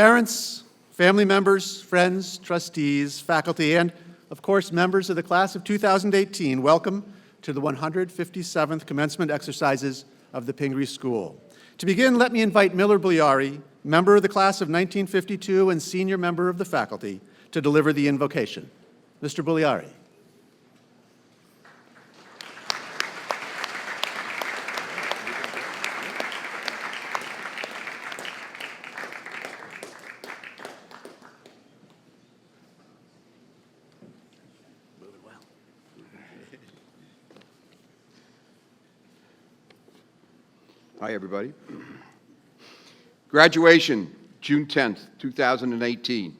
Parents, family members, friends, trustees, faculty, and of course, members of the class of 2018, welcome to the 157th commencement exercises of the Pingry School. To begin, let me invite Miller Bugliari, member of the class of 1952 and senior member of the faculty, to deliver the invocation. Mr. Bugliari. Hi, everybody. Graduation, June 10th, 2018.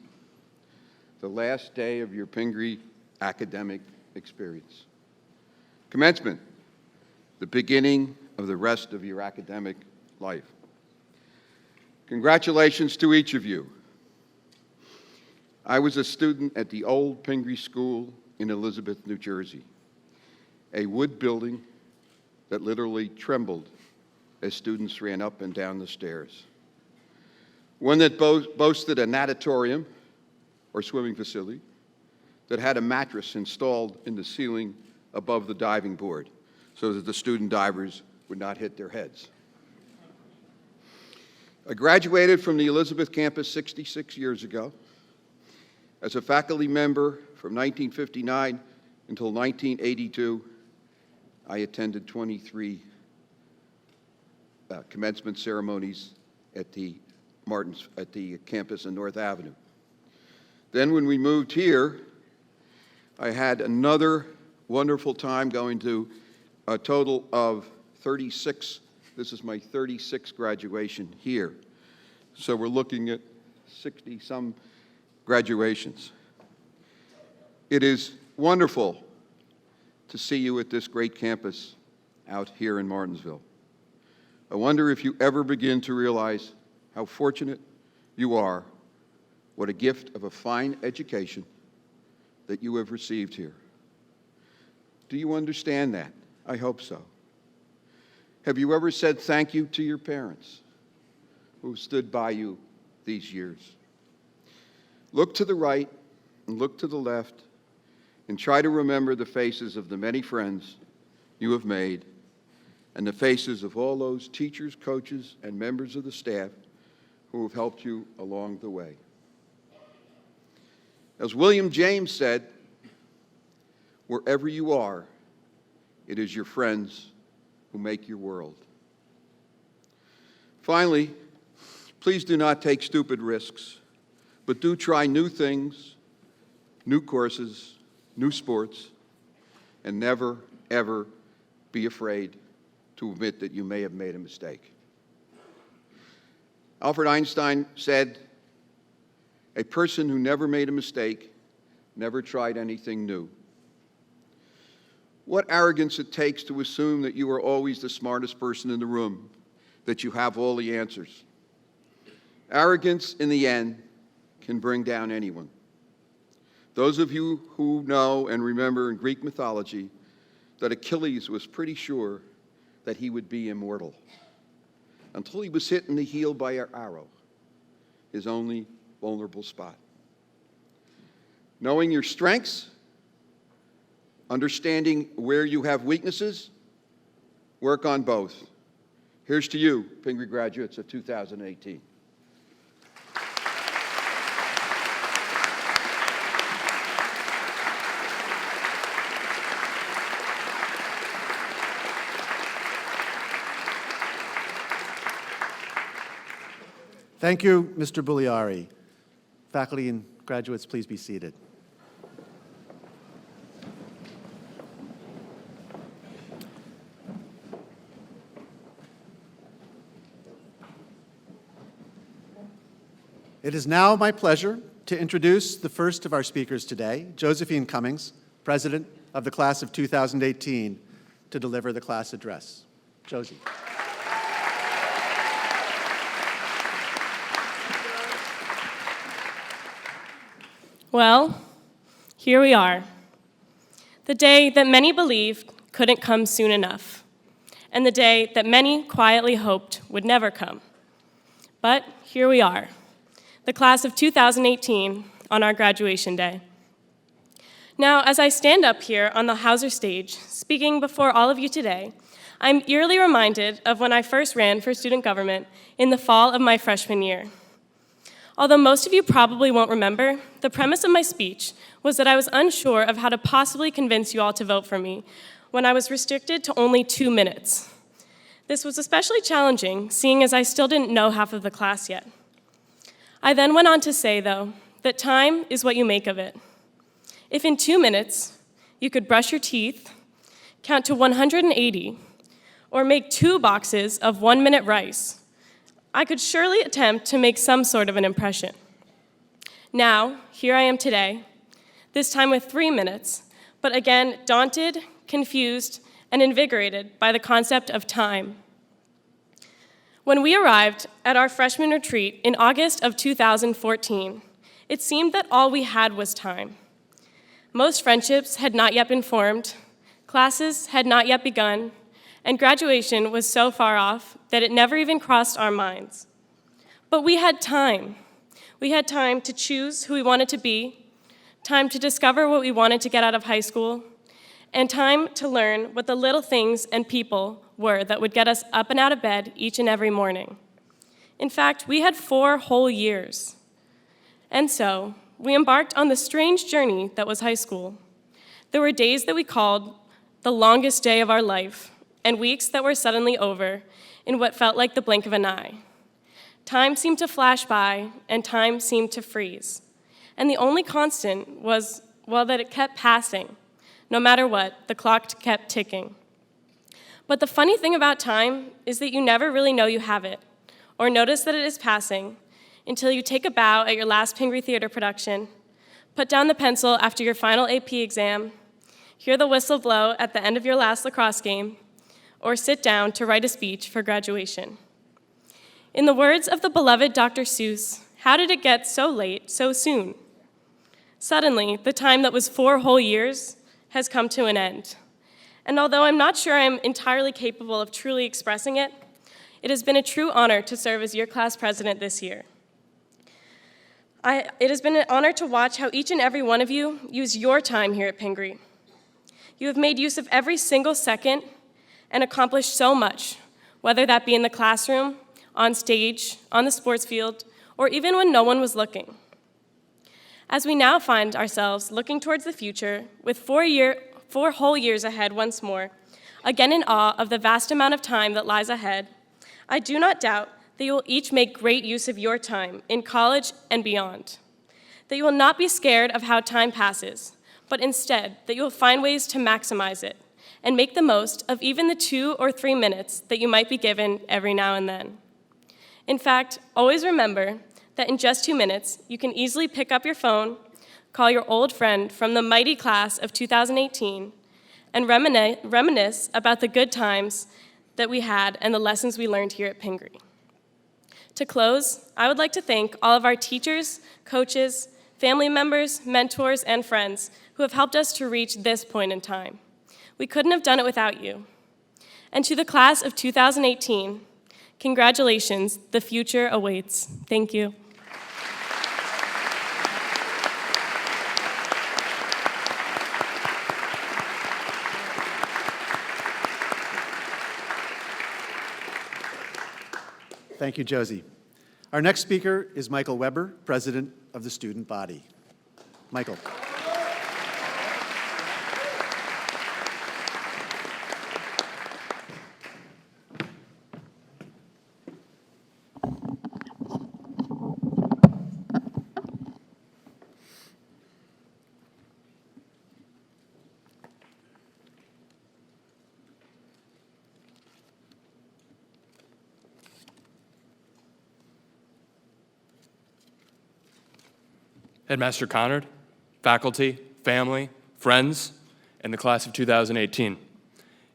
The last day of your Pingry academic experience. Commencement, the beginning of the rest of your academic life. Congratulations to each of you. I was a student at the old Pingry School in Elizabeth, New Jersey, a wood building that literally trembled as students ran up and down the stairs. One that boasted a natatorium, or swimming facility, that had a mattress installed in the ceiling above the diving board so that the student divers would not hit their heads. I graduated from the Elizabeth campus 66 years ago. As a faculty member from 1959 until 1982, I attended 23 commencement ceremonies at the campus in North Avenue. Then when we moved here, I had another wonderful time going to a total of 36. This is my 36th graduation here. So we're looking at 60-some graduations. It is wonderful to see you at this great campus out here in Martinsville. I wonder if you ever begin to realize how fortunate you are, what a gift of a fine education that you have received here. Do you understand that? I hope so. Have you ever said thank you to your parents who stood by you these years? Look to the right and look to the left and try to remember the faces of the many friends you have made and the faces of all those teachers, coaches, and members of the staff who have helped you along the way. As William James said, wherever you are, it is your friends who make your world. Finally, please do not take stupid risks, but do try new things, new courses, new sports, and never, ever be afraid to admit that you may have made a mistake. Albert Einstein said, "A person who never made a mistake never tried anything new." What arrogance it takes to assume that you are always the smartest person in the room, that you have all the answers. Arrogance, in the end, can bring down anyone. Those of you who know and remember in Greek mythology that Achilles was pretty sure that he would be immortal until he was hit in the heel by an arrow, his only vulnerable spot. Knowing your strengths, understanding where you have weaknesses, work on both. Here's to you, Pingry graduates of 2018. Thank you, Mr. Bugliari. Faculty and graduates, please be seated. It is now my pleasure to introduce the first of our speakers today, Josephine Cummings, President of the Class of 2018, to deliver the class address. Josie. Well, here we are. The day that many believed couldn't come soon enough, and the day that many quietly hoped would never come. But here we are, the class of 2018, on our graduation day. Now, as I stand up here on the Hauser stage, speaking before all of you today, I'm eerily reminded of when I first ran for student government in the fall of my freshman year. Although most of you probably won't remember, the premise of my speech was that I was unsure of how to possibly convince you all to vote for me when I was restricted to only 2 minutes. This was especially challenging, seeing as I still didn't know half of the class yet. I then went on to say, though, that time is what you make of it. If in 2 minutes you could brush your teeth, count to 180, or make 2 boxes of 1-minute rice, I could surely attempt to make some sort of an impression. Now, here I am today, this time with 3 minutes, but again, daunted, confused, and invigorated by the concept of time. When we arrived at our freshman retreat in August of 2014, it seemed that all we had was time. Most friendships had not yet been formed, classes had not yet begun, and graduation was so far off that it never even crossed our minds. But we had time. We had time to choose who we wanted to be, time to discover what we wanted to get out of high school, and time to learn what the little things and people were that would get us up and out of bed each and every morning. In fact, we had 4 whole years. And so, we embarked on the strange journey that was high school. There were days that we called the longest day of our life, and weeks that were suddenly over in what felt like the blink of an eye. Time seemed to flash by, and time seemed to freeze. And the only constant was, well, that it kept passing. No matter what, the clock kept ticking. But the funny thing about time is that you never really know you have it, or notice that it is passing, until you take a bow at your last Pingry theater production, put down the pencil after your final AP exam, hear the whistle blow at the end of your last lacrosse game, or sit down to write a speech for graduation. In the words of the beloved Dr. Seuss, how did it get so late so soon? Suddenly, the time that was 4 whole years has come to an end. And although I'm not sure I'm entirely capable of truly expressing it, it has been a true honor to serve as your class president this year. It has been an honor to watch how each and every one of you use your time here at Pingry. You have made use of every single second and accomplished so much, whether that be in the classroom, on stage, on the sports field, or even when no one was looking. As we now find ourselves looking towards the future with 4 whole years ahead once more, again in awe of the vast amount of time that lies ahead, I do not doubt that you will each make great use of your time in college and beyond. That you will not be scared of how time passes, but instead that you will find ways to maximize it and make the most of even the 2 or 3 minutes that you might be given every now and then. In fact, always remember that in just 2 minutes, you can easily pick up your phone, call your old friend from the mighty class of 2018, and reminisce about the good times that we had and the lessons we learned here at Pingry. To close, I would like to thank all of our teachers, coaches, family members, mentors, and friends who have helped us to reach this point in time. We couldn't have done it without you. And to the class of 2018, congratulations, the future awaits. Thank you. Thank you, Josie. Our next speaker is Michael Weber, President of the student body. Michael. Headmaster Conard, faculty, family, friends, and the class of 2018.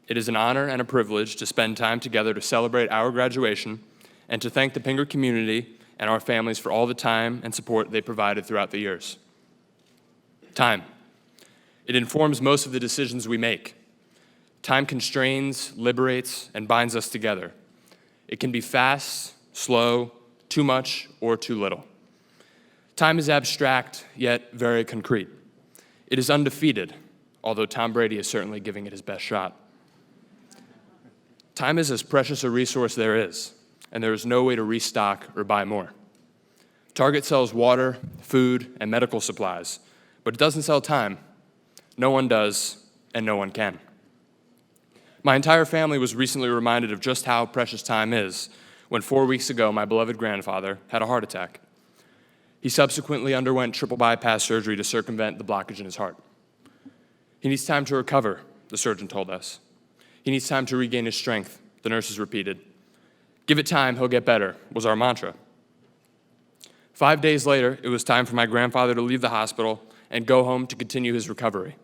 It is an honor and a privilege to spend time together to celebrate our graduation and to thank the Pingry community and our families for all the time and support they provided throughout the years. Time. It informs most of the decisions we make. Time constrains, liberates, and binds us together. It can be fast, slow, too much, or too little. Time is abstract, yet very concrete. It is undefeated, although Tom Brady is certainly giving it his best shot. Time is as precious a resource there is, and there is no way to restock or buy more. Target sells water, food, and medical supplies, but it doesn't sell time. No one does, and no one can. My entire family was recently reminded of just how precious time is when 4 weeks ago my beloved grandfather had a heart attack. He subsequently underwent triple bypass surgery to circumvent the blockage in his heart. He needs time to recover, the surgeon told us. He needs time to regain his strength, the nurses repeated. Give it time, he'll get better, was our mantra. 5 days later, it was time for my grandfather to leave the hospital and go home to continue his recovery.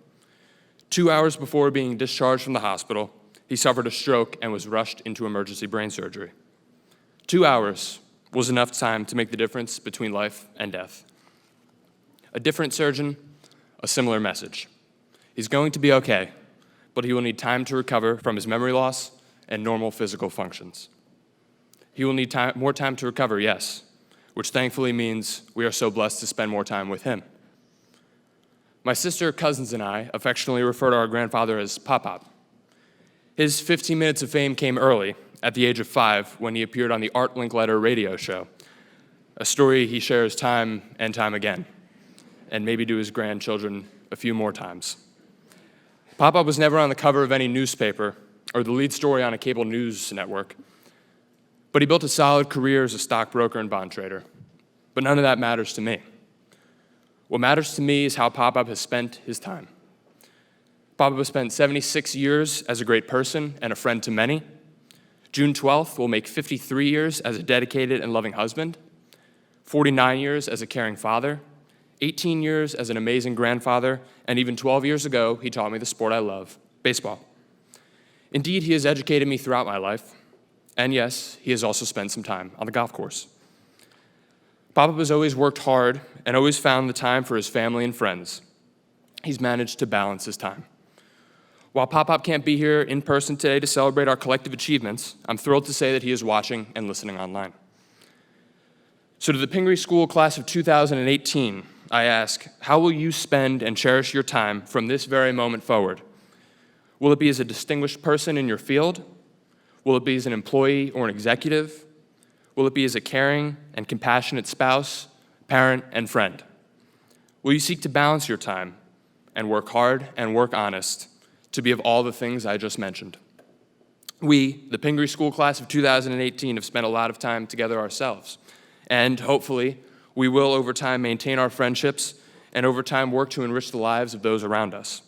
2 hours before being discharged from the hospital, he suffered a stroke and was rushed into emergency brain surgery. 2 hours was enough time to make the difference between life and death. A different surgeon, a similar message. He's going to be okay, but he will need time to recover from his memory loss and normal physical functions. He will need more time to recover, yes, which thankfully means we are so blessed to spend more time with him. My sister, cousins, and I affectionately refer to our grandfather as Pop-Pop. His 15 minutes of fame came early, at the age of 5, when he appeared on the Art Linkletter radio show, a story he shares time and time again, and maybe to his grandchildren a few more times. Pop-Pop was never on the cover of any newspaper or the lead story on a cable news network, but he built a solid career as a stockbroker and bond trader. But none of that matters to me. What matters to me is how Pop-Pop has spent his time. Pop-Pop has spent 76 years as a great person and a friend to many. June 12th will make 53 years as a dedicated and loving husband, 49 years as a caring father, 18 years as an amazing grandfather, and even 12 years ago, he taught me the sport I love, baseball. Indeed, he has educated me throughout my life, and yes, he has also spent some time on the golf course. Pop-Pop has always worked hard and always found the time for his family and friends. He's managed to balance his time. While Pop-Pop can't be here in person today to celebrate our collective achievements, I'm thrilled to say that he is watching and listening online. So to the Pingry School class of 2018, I ask, how will you spend and cherish your time from this very moment forward? Will it be as a distinguished person in your field? Will it be as an employee or an executive? Will it be as a caring and compassionate spouse, parent, and friend? Will you seek to balance your time and work hard and work honest to be of all the things I just mentioned? We, the Pingry School class of 2018, have spent a lot of time together ourselves, and hopefully we will over time maintain our friendships and over time work to enrich the lives of those around us.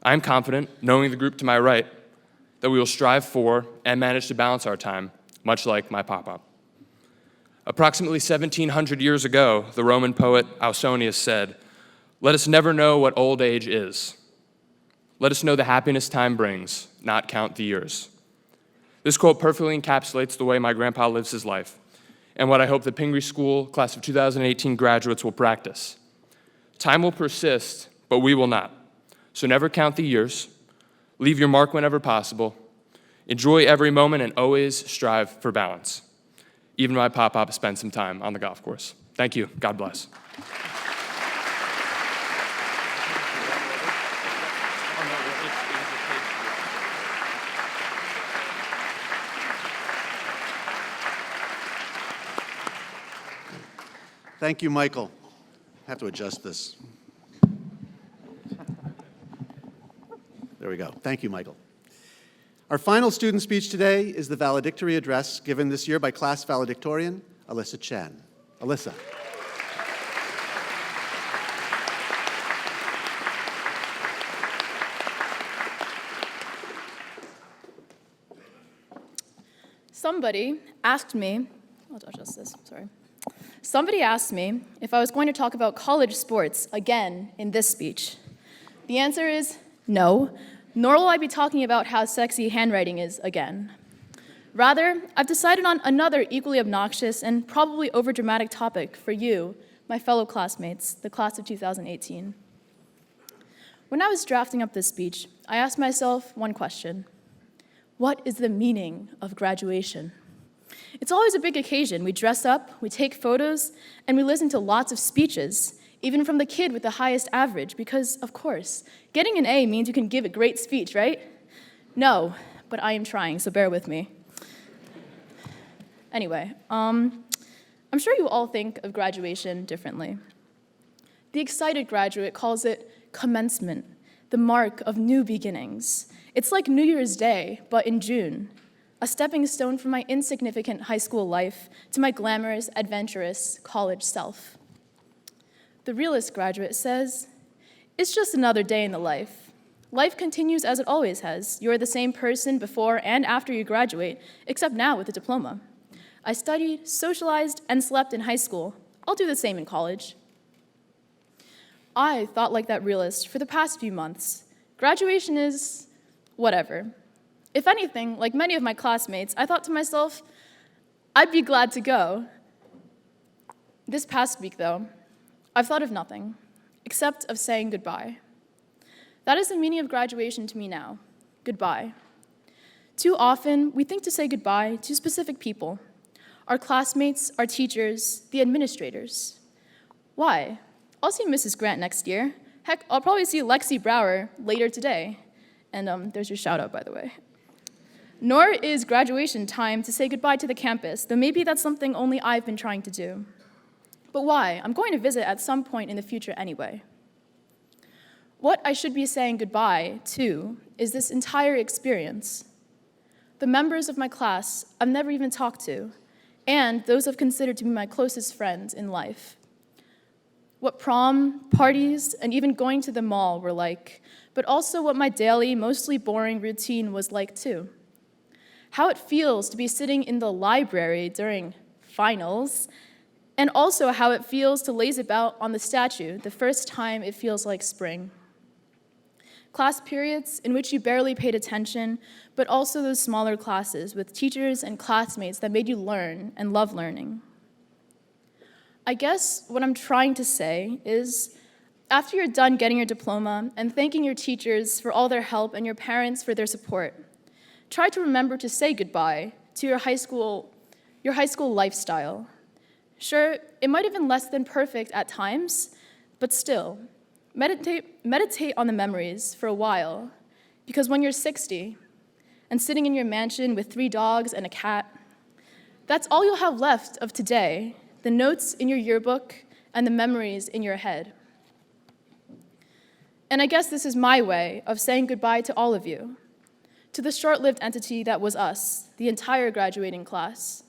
I'm confident, knowing the group to my right, that we will strive for and manage to balance our time, much like my Pop-Pop. Approximately 1,700 years ago, the Roman poet Ausonius said, "Let us never know what old age is. Let us know the happiness time brings, not count the years." This quote perfectly encapsulates the way my grandpa lives his life, and what I hope the Pingry School class of 2018 graduates will practice. Time will persist, but we will not. So never count the years. Leave your mark whenever possible. Enjoy every moment and always strive for balance. Even my Pop-Pop spent some time on the golf course. Thank you. God bless. Thank you, Michael. I have to adjust this. There we go. Thank you, Michael. Our final student speech today is the valedictory address given this year by class valedictorian Alyssa Chen. Alyssa. Somebody asked me if I was going to talk about college sports again in this speech. The answer is no, nor will I be talking about how sexy handwriting is again. Rather, I've decided on another equally obnoxious and probably overdramatic topic for you, my fellow classmates, the class of 2018. When I was drafting up this speech, I asked myself one question: what is the meaning of graduation? It's always a big occasion. We dress up, we take photos, and we listen to lots of speeches, even from the kid with the highest average, because, of course, getting an A means you can give a great speech, right? No, but I am trying, so bear with me. Anyway, I'm sure you all think of graduation differently. The excited graduate calls it commencement, the mark of new beginnings. It's like New Year's Day, but in June, a stepping stone from my insignificant high school life to my glamorous, adventurous college self. The realist graduate says, it's just another day in the life. Life continues as it always has. You're the same person before and after you graduate, except now with a diploma. I studied, socialized, and slept in high school. I'll do the same in college. I thought like that realist for the past few months. Graduation is whatever. If anything, like many of my classmates, I thought to myself, I'd be glad to go. This past week, though, I've thought of nothing except of saying goodbye. That is the meaning of graduation to me now, goodbye. Too often, we think to say goodbye to specific people, our classmates, our teachers, the administrators. Why? I'll see Mrs. Grant next year. Heck, I'll probably see Lexi Brower later today. And there's your shout out, by the way. Nor is graduation time to say goodbye to the campus, though maybe that's something only I've been trying to do. But why? I'm going to visit at some point in the future anyway. What I should be saying goodbye to is this entire experience. The members of my class I've never even talked to, and those I've considered to be my closest friends in life. What prom, parties, and even going to the mall were like, but also what my daily, mostly boring routine was like too. How it feels to be sitting in the library during finals, and also how it feels to laze about on the statue the first time it feels like spring. Class periods in which you barely paid attention, but also those smaller classes with teachers and classmates that made you learn and love learning. I guess what I'm trying to say is, after you're done getting your diploma and thanking your teachers for all their help and your parents for their support, try to remember to say goodbye to your high school lifestyle. Sure, it might have been less than perfect at times, but still, meditate on the memories for a while, because when you're 60 and sitting in your mansion with 3 dogs and a cat, that's all you'll have left of today, the notes in your yearbook and the memories in your head. And I guess this is my way of saying goodbye to all of you, to the short-lived entity that was us, the entire graduating class.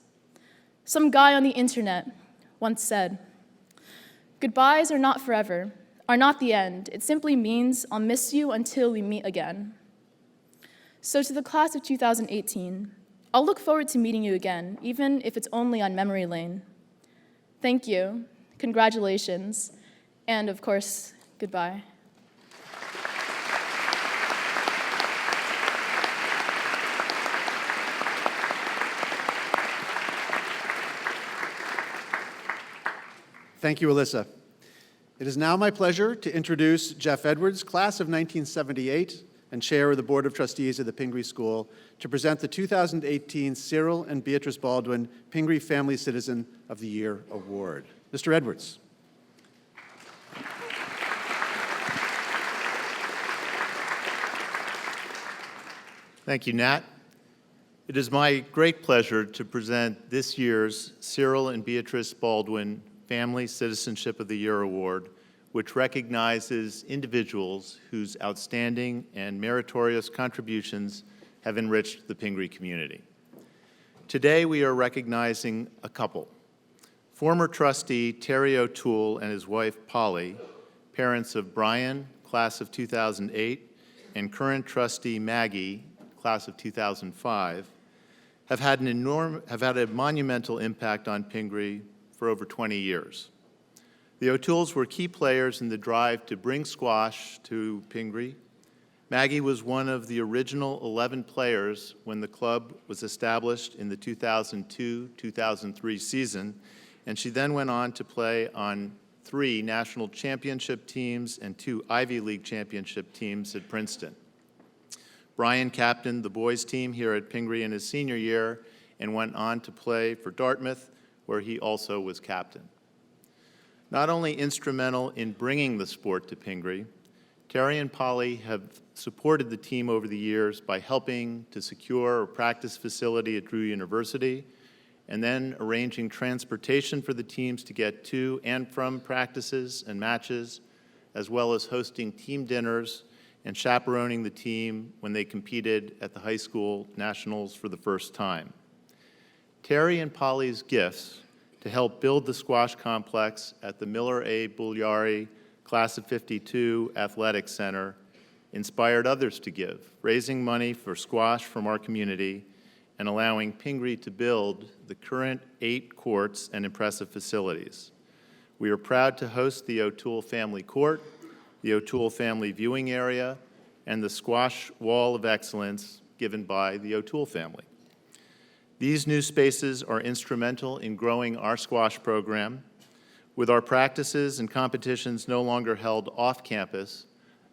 Some guy on the internet once said, "Goodbyes are not forever, are not the end. It simply means I'll miss you until we meet again." So to the class of 2018, I'll look forward to meeting you again, even if it's only on memory lane. Thank you, congratulations, and of course, goodbye. Thank you, Alyssa. It is now my pleasure to introduce Jeff Edwards, class of 1978, and chair of the Board of Trustees of the Pingry School, to present the 2018 Cyril and Beatrice Baldwin Pingry Family Citizen of the Year Award. Mr. Edwards. Thank you, Nat. It is my great pleasure to present this year's Cyril and Beatrice Baldwin Family Citizenship of the Year Award, which recognizes individuals whose outstanding and meritorious contributions have enriched the Pingry community. Today, we are recognizing a couple. Former trustee Terry O'Toole and his wife Polly, parents of Brian, class of 2008, and current trustee Maggie, class of 2005, have had a monumental impact on Pingry for over 20 years. The O'Tooles were key players in the drive to bring squash to Pingry. Maggie was one of the original 11 players when the club was established in the 2002-2003 season, and she then went on to play on 3 national championship teams and 2 Ivy League championship teams at Princeton. Brian captained the boys team here at Pingry in his senior year, and went on to play for Dartmouth, where he also was captain. Not only instrumental in bringing the sport to Pingry, Terry and Polly have supported the team over the years by helping to secure a practice facility at Drew University, and then arranging transportation for the teams to get to and from practices and matches, as well as hosting team dinners and chaperoning the team when they competed at the high school nationals for the first time. Terry and Polly's gifts to help build the squash complex at the Miller A. Bugliari Class of '52 Athletic Center inspired others to give, raising money for squash from our community and allowing Pingry to build the current 8 courts and impressive facilities. We are proud to host the O'Toole Family Court, the O'Toole Family Viewing Area, and the Squash Wall of Excellence given by the O'Toole family. These new spaces are instrumental in growing our squash program. With our practices and competitions no longer held off campus,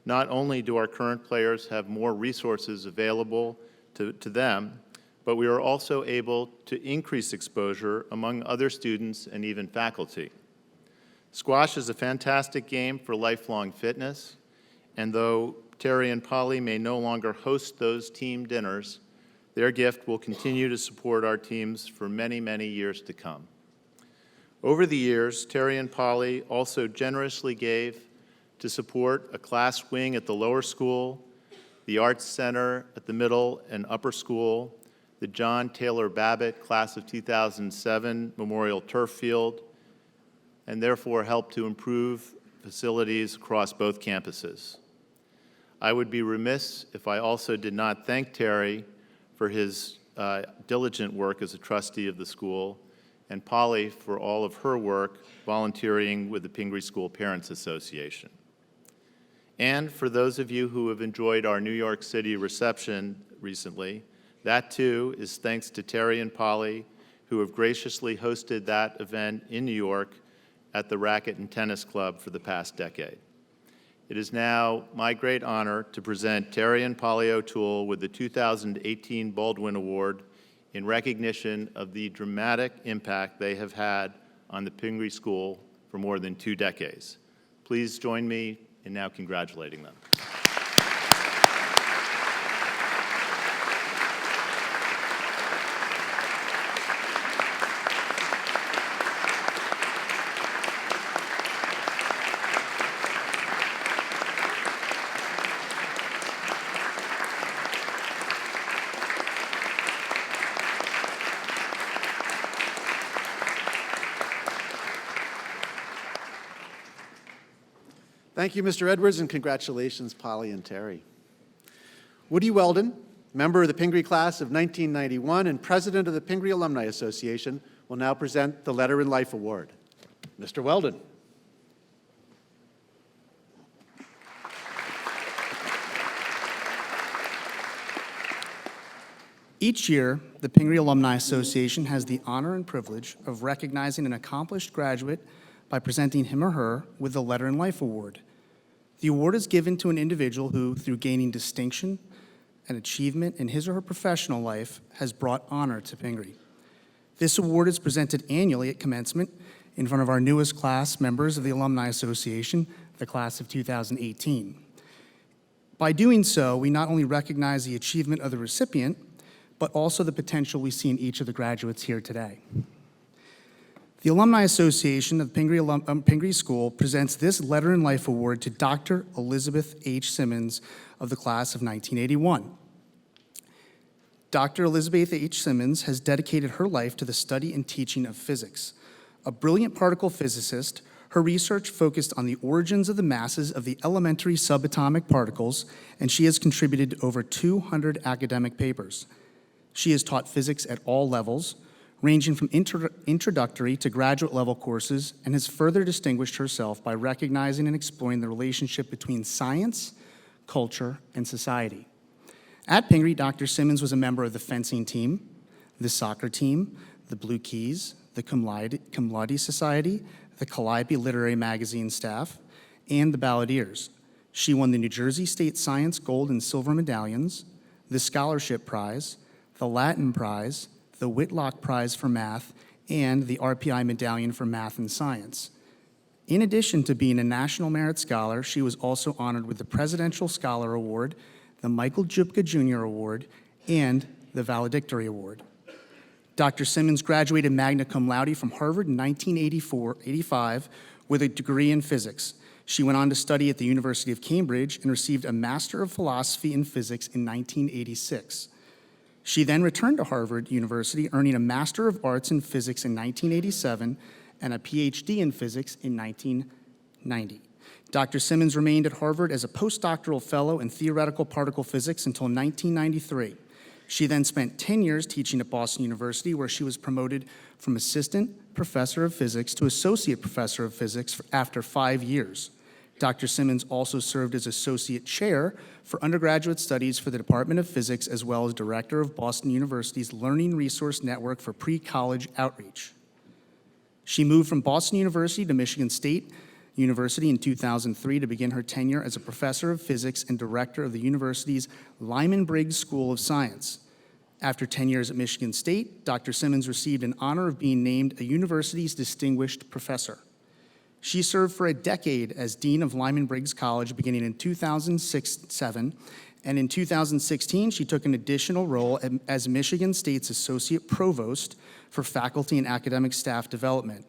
not only do our current players have more resources available to them, but we are also able to increase exposure among other students and even faculty. Squash is a fantastic game for lifelong fitness, and though Terry and Polly may no longer host those team dinners, their gift will continue to support our teams for many, many years to come. Over the years, Terry and Polly also generously gave to support a class wing at the lower school, the Arts Center at the middle and upper school, the John Taylor Babbitt Class of 2007 Memorial Turf Field, and therefore helped to improve facilities across both campuses. I would be remiss if I also did not thank Terry for his diligent work as a trustee of the school, and Polly for all of her work volunteering with the Pingry School Parents Association. And for those of you who have enjoyed our New York City reception recently, that too is thanks to Terry and Polly, who have graciously hosted that event in New York at the Racket and Tennis Club for the past decade. It is now my great honor to present Terry and Polly O'Toole with the 2018 Baldwin Award in recognition of the dramatic impact they have had on the Pingry School for more than 2 decades. Please join me in now congratulating them. Thank you, Mr. Edwards, and congratulations, Polly and Terry. Woody Weldon, member of the Pingry class of 1991 and president of the Pingry Alumni Association, will now present the Letter in Life Award. Mr. Weldon. Each year, the Pingry Alumni Association has the honor and privilege of recognizing an accomplished graduate by presenting him or her with the Letter in Life Award. The award is given to an individual who, through gaining distinction and achievement in his or her professional life, has brought honor to Pingry. This award is presented annually at commencement in front of our newest class members of the Alumni Association, the class of 2018. By doing so, we not only recognize the achievement of the recipient, but also the potential we see in each of the graduates here today. The Alumni Association of Pingry School presents this Letter in Life Award to Dr. Elizabeth H. Simmons of the class of 1981. Dr. Elizabeth H. Simmons has dedicated her life to the study and teaching of physics. A brilliant particle physicist, her research focused on the origins of the masses of the elementary subatomic particles, and she has contributed over 200 academic papers. She has taught physics at all levels, ranging from introductory to graduate level courses, and has further distinguished herself by recognizing and exploring the relationship between science, culture, and society. At Pingry, Dr. Simmons was a member of the fencing team, the soccer team, the Blue Keys, the Cum Laude Society, the Calliope Literary Magazine staff, and the Balladeers. She won the New Jersey State Science Gold and Silver Medallions, the Scholarship Prize, the Latin Prize, the Whitlock Prize for Math, and the RPI Medallion for Math and Science. In addition to being a National Merit Scholar, she was also honored with the Presidential Scholar Award, the Michael Jupka Jr. Award, and the Valedictory Award. Dr. Simmons graduated magna cum laude from Harvard in 1985 with a degree in physics. She went on to study at the University of Cambridge and received a Master of Philosophy in Physics in 1986. She then returned to Harvard University, earning a Master of Arts in Physics in 1987 and a PhD in Physics in 1990. Dr. Simmons remained at Harvard as a postdoctoral fellow in theoretical particle physics until 1993. She then spent 10 years teaching at Boston University, where she was promoted from assistant professor of physics to associate professor of physics after 5 years. Dr. Simmons also served as associate chair for undergraduate studies for the Department of Physics, as well as director of Boston University's Learning Resource Network for pre-college outreach. She moved from Boston University to Michigan State University in 2003 to begin her tenure as a professor of physics and director of the university's Lyman Briggs School of Science. After 10 years at Michigan State, Dr. Simmons received an honor of being named a university's distinguished professor. She served for a decade as dean of Lyman Briggs College beginning in 2006-07, and in 2016, she took an additional role as Michigan State's associate provost for faculty and academic staff development.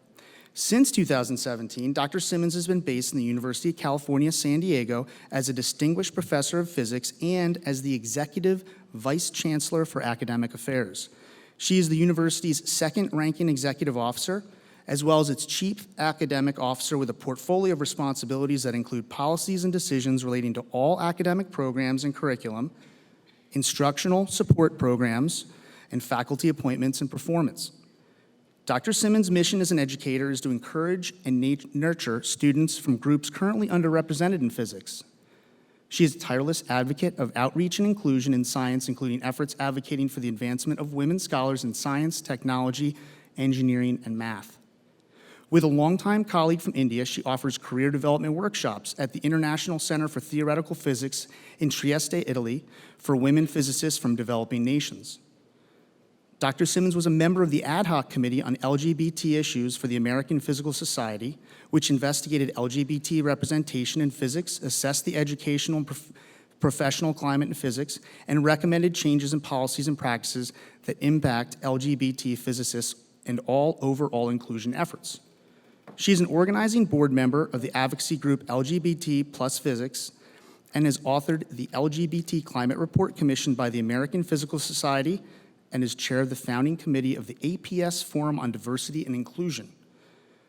Since 2017, Dr. Simmons has been based in the University of California, San Diego as a distinguished professor of physics and as the executive vice chancellor for academic affairs. She is the university's second-ranking executive officer, as well as its chief academic officer, with a portfolio of responsibilities that include policies and decisions relating to all academic programs and curriculum, instructional support programs, and faculty appointments and performance. Dr. Simmons' mission as an educator is to encourage and nurture students from groups currently underrepresented in physics. She is a tireless advocate of outreach and inclusion in science, including efforts advocating for the advancement of women scholars in science, technology, engineering, and math. With a longtime colleague from India, she offers career development workshops at the International Center for Theoretical Physics in Trieste, Italy, for women physicists from developing nations. Dr. Simmons was a member of the ad hoc committee on LGBT issues for the American Physical Society, which investigated LGBT representation in physics, assessed the educational and professional climate in physics, and recommended changes in policies and practices that impact LGBT physicists and all overall inclusion efforts. She's an organizing board member of the advocacy group LGBT plus Physics and has authored the LGBT Climate Report commissioned by the American Physical Society and is chair of the founding committee of the APS Forum on Diversity and Inclusion.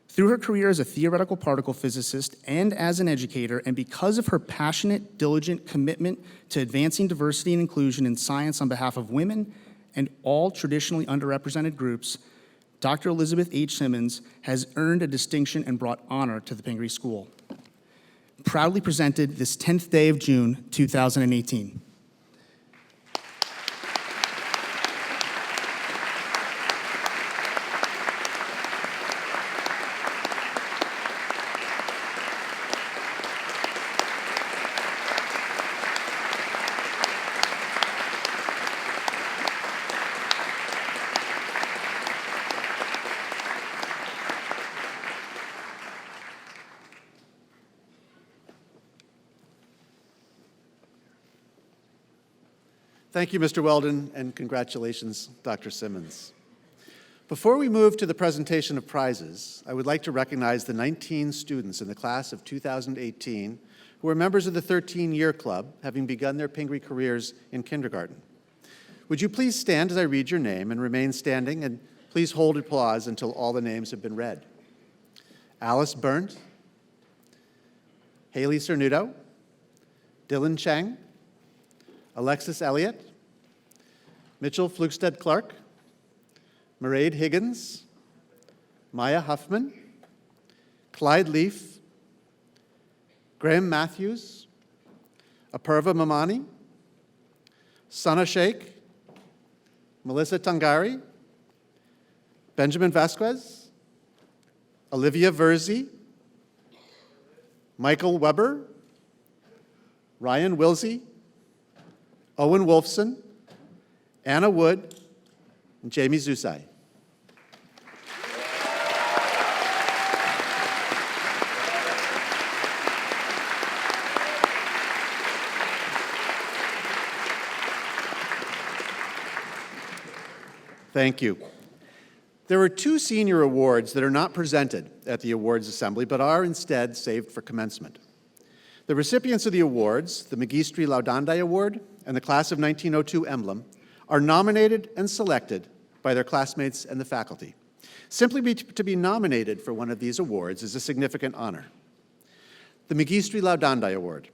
Through her career as a theoretical particle physicist and as an educator, and because of her passionate, diligent commitment to advancing diversity and inclusion in science on behalf of women and all traditionally underrepresented groups, Dr. Elizabeth H. Simmons has earned a distinction and brought honor to the Pingry School. Proudly presented this 10th day of June, 2018. Thank you, Mr. Weldon, and congratulations, Dr. Simmons. Before we move to the presentation of prizes, I would like to recognize the 19 students in the class of 2018 who are members of the 13-year club, having begun their Pingry careers in kindergarten. Would you please stand as I read your name and remain standing, and please hold applause until all the names have been read. Alice Burnt, Haley Cernuto, Dylan Chang, Alexis Elliott, Mitchell Flugstead Clark, Mairead Higgins, Maya Huffman, Clyde Leaf, Graham Matthews, Apurva Mamani, Sana Sheikh, Melissa Tangari, Benjamin Vasquez, Olivia Verzi, Michael Weber, Ryan Wilsey, Owen Wolfson, Anna Wood, and Jamie Zusai. Thank you. There are two senior awards that are not presented at the awards assembly, but are instead saved for commencement. The recipients of the awards, the Magistri Laudandi Award and the Class of 1902 Emblem, are nominated and selected by their classmates and the faculty. Simply to be nominated for one of these awards is a significant honor. The Magistri Laudandi Award.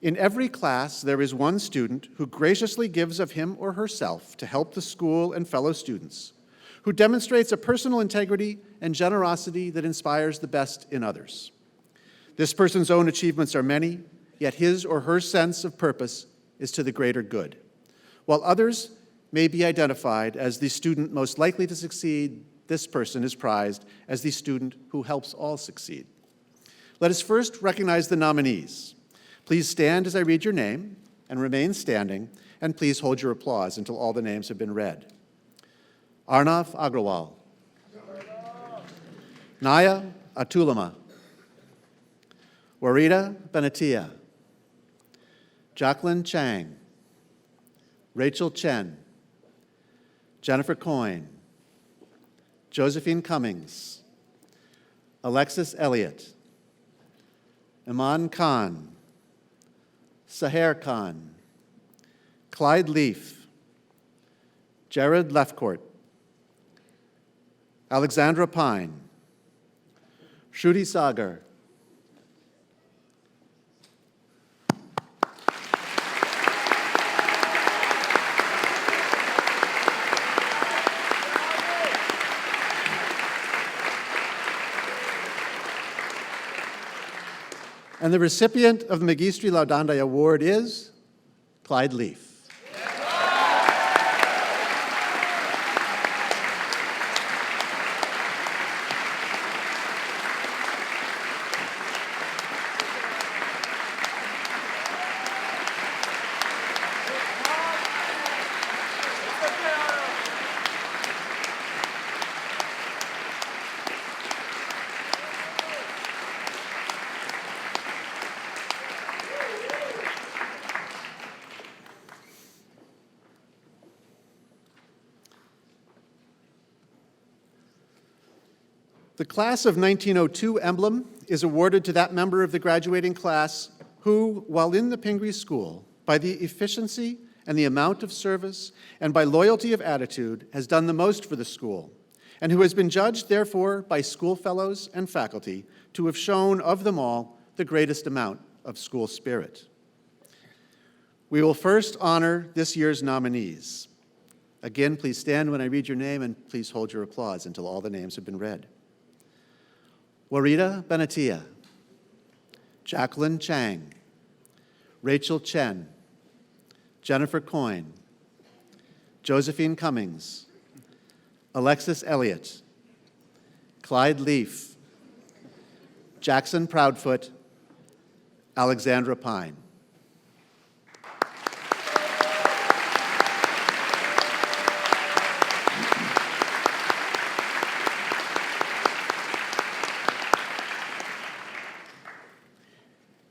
In every class, there is one student who graciously gives of him or herself to help the school and fellow students, who demonstrates a personal integrity and generosity that inspires the best in others. This person's own achievements are many, yet his or her sense of purpose is to the greater good. While others may be identified as the student most likely to succeed, this person is prized as the student who helps all succeed. Let us first recognize the nominees. Please stand as I read your name and remain standing, and please hold your applause until all the names have been read. Arnav Agrawal. Naya Atulama. Warita Benatia. Jacqueline Chang. Rachel Chen. Jennifer Coyne. Josephine Cummings. Alexis Elliott. Iman Khan. Saher Khan. Clyde Leaf. Jared Lefcourt. Alexandra Pine. Shruti Sagar. And the recipient of the Magistri Laudandi Award is Clyde Leaf. The Class of 1902 emblem is awarded to that member of the graduating class who, while in the Pingry School, by the efficiency and the amount of service and by loyalty of attitude, has done the most for the school, and who has been judged, therefore, by school fellows and faculty to have shown of them all the greatest amount of school spirit. We will first honor this year's nominees. Again, please stand when I read your name, and please hold your applause until all the names have been read. Warita Benatia, Jacqueline Chang, Rachel Chen, Jennifer Coyne, Josephine Cummings, Alexis Elliott, Clyde Leaf, Jackson Proudfoot, Alexandra Pine.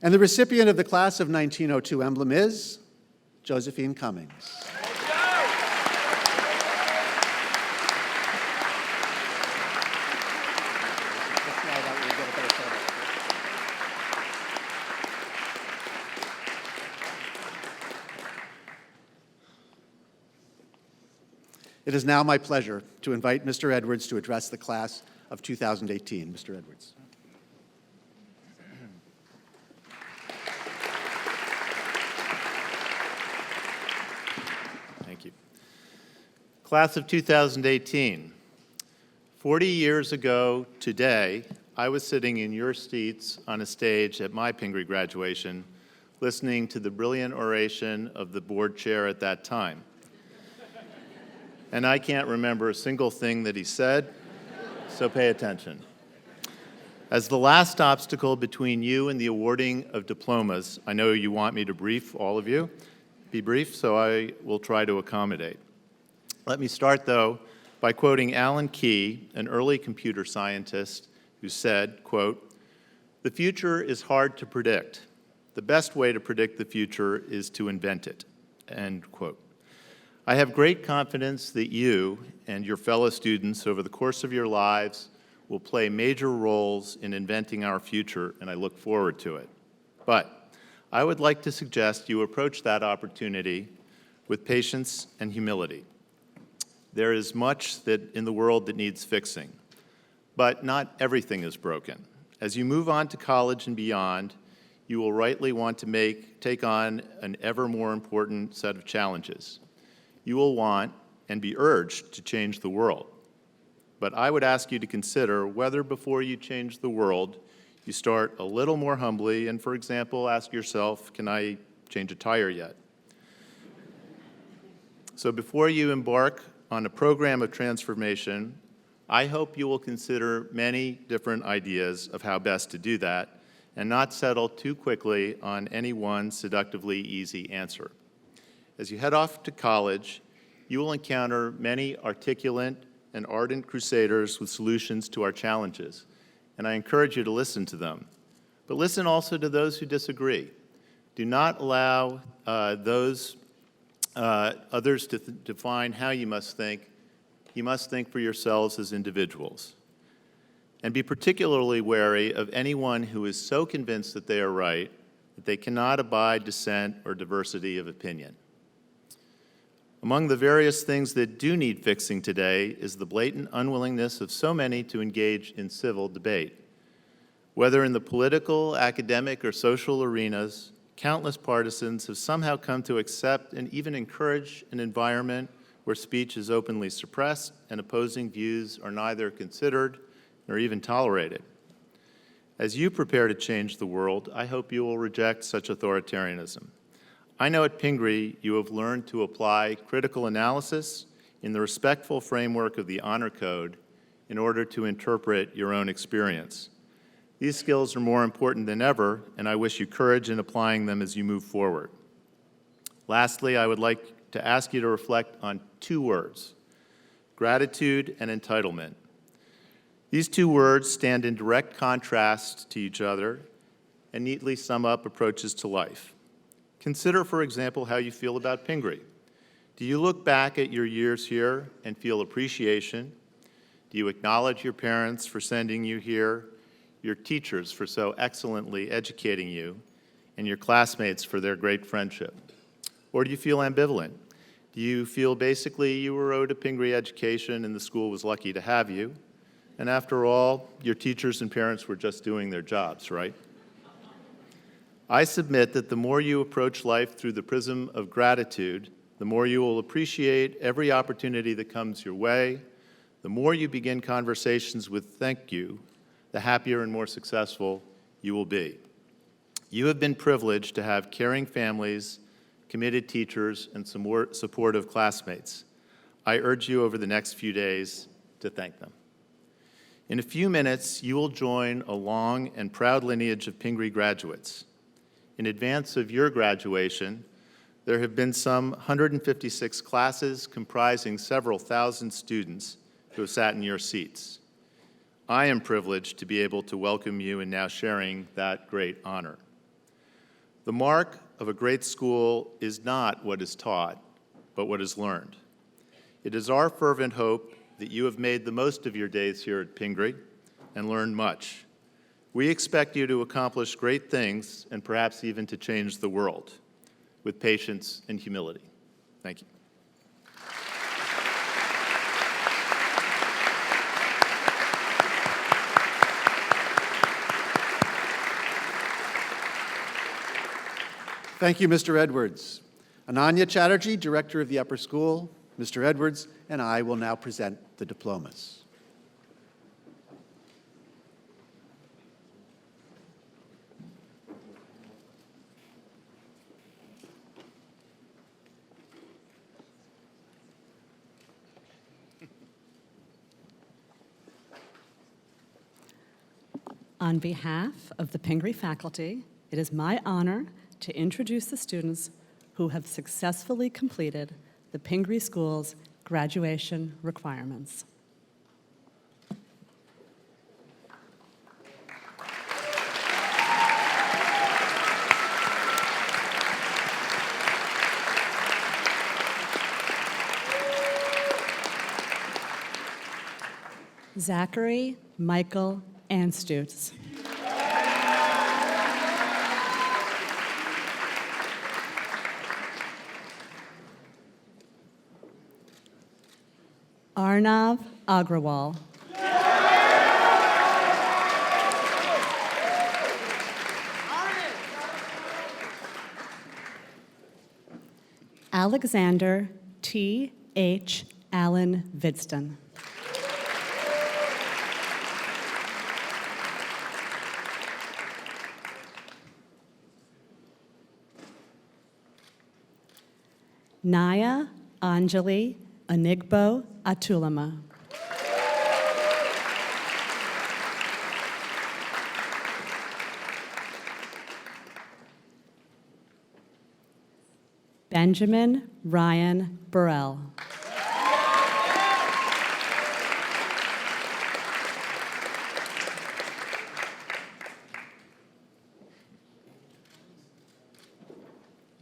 And the recipient of the Class of 1902 emblem is Josephine Cummings. It is now my pleasure to invite Mr. Edwards to address the Class of 2018. Mr. Edwards. Thank you. Class of 2018. 40 years ago today, I was sitting in your seats on a stage at my Pingry graduation, listening to the brilliant oration of the board chair at that time. And I can't remember a single thing that he said, so pay attention. As the last obstacle between you and the awarding of diplomas, I know you want me to brief all of you. Be brief, so I will try to accommodate. Let me start, though, by quoting Alan Key, an early computer scientist, who said, quote, "The future is hard to predict. The best way to predict the future is to invent it," end quote. I have great confidence that you and your fellow students over the course of your lives will play major roles in inventing our future, and I look forward to it. But I would like to suggest you approach that opportunity with patience and humility. There is much in the world that needs fixing, but not everything is broken. As you move on to college and beyond, you will rightly want to take on an ever more important set of challenges. You will want and be urged to change the world. But I would ask you to consider whether before you change the world, you start a little more humbly and, for example, ask yourself, can I change a tire yet? So before you embark on a program of transformation, I hope you will consider many different ideas of how best to do that and not settle too quickly on any one seductively easy answer. As you head off to college, you will encounter many articulate and ardent crusaders with solutions to our challenges, and I encourage you to listen to them. But listen also to those who disagree. Do not allow others to define how you must think. You must think for yourselves as individuals. And be particularly wary of anyone who is so convinced that they are right that they cannot abide dissent or diversity of opinion. Among the various things that do need fixing today is the blatant unwillingness of so many to engage in civil debate. Whether in the political, academic, or social arenas, countless partisans have somehow come to accept and even encourage an environment where speech is openly suppressed and opposing views are neither considered nor even tolerated. As you prepare to change the world, I hope you will reject such authoritarianism. I know at Pingry you have learned to apply critical analysis in the respectful framework of the Honor Code in order to interpret your own experience. These skills are more important than ever, and I wish you courage in applying them as you move forward. Lastly, I would like to ask you to reflect on two words: gratitude and entitlement. These two words stand in direct contrast to each other and neatly sum up approaches to life. Consider, for example, how you feel about Pingry. Do you look back at your years here and feel appreciation? Do you acknowledge your parents for sending you here, your teachers for so excellently educating you, and your classmates for their great friendship? Or do you feel ambivalent? Do you feel basically you were owed a Pingry education and the school was lucky to have you? And after all, your teachers and parents were just doing their jobs, right? I submit that the more you approach life through the prism of gratitude, the more you will appreciate every opportunity that comes your way, the more you begin conversations with thank you, the happier and more successful you will be. You have been privileged to have caring families, committed teachers, and some more supportive classmates. I urge you over the next few days to thank them. In a few minutes, you will join a long and proud lineage of Pingry graduates. In advance of your graduation, there have been some 156 classes comprising several thousand students who have sat in your seats. I am privileged to be able to welcome you and now sharing that great honor. The mark of a great school is not what is taught, but what is learned. It is our fervent hope that you have made the most of your days here at Pingry and learned much. We expect you to accomplish great things and perhaps even to change the world with patience and humility. Thank you. Thank you, Mr. Edwards. Ananya Chatterjee, Director of the Upper School, Mr. Edwards, and I will now present the diplomas. On behalf of the Pingry faculty, it is my honor to introduce the students who have successfully completed the Pingry School's graduation requirements. Zachary Michael Anstutz. Arnav Agrawal. Alexander T. H. Allen Vidston. Naya Anjali Anigbo Atulama. Benjamin Ryan Burrell.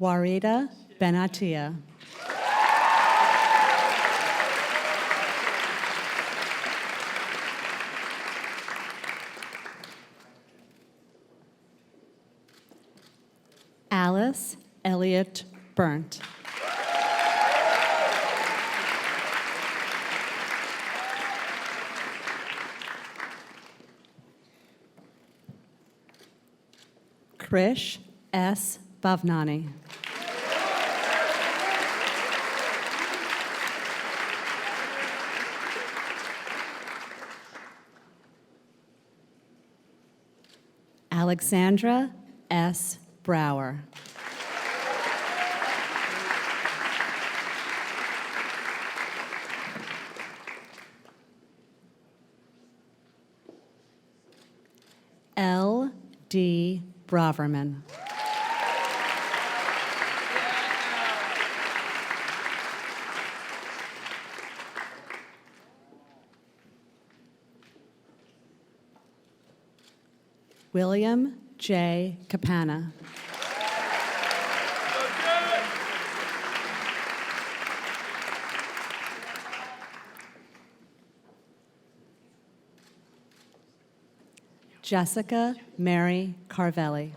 Warida Benatia. Alice Elliott Burnt. Krish S. Bhavnani. Alexandra S. Brower. L. D. Braverman. William J. Capana. Jessica Mary Carvelli.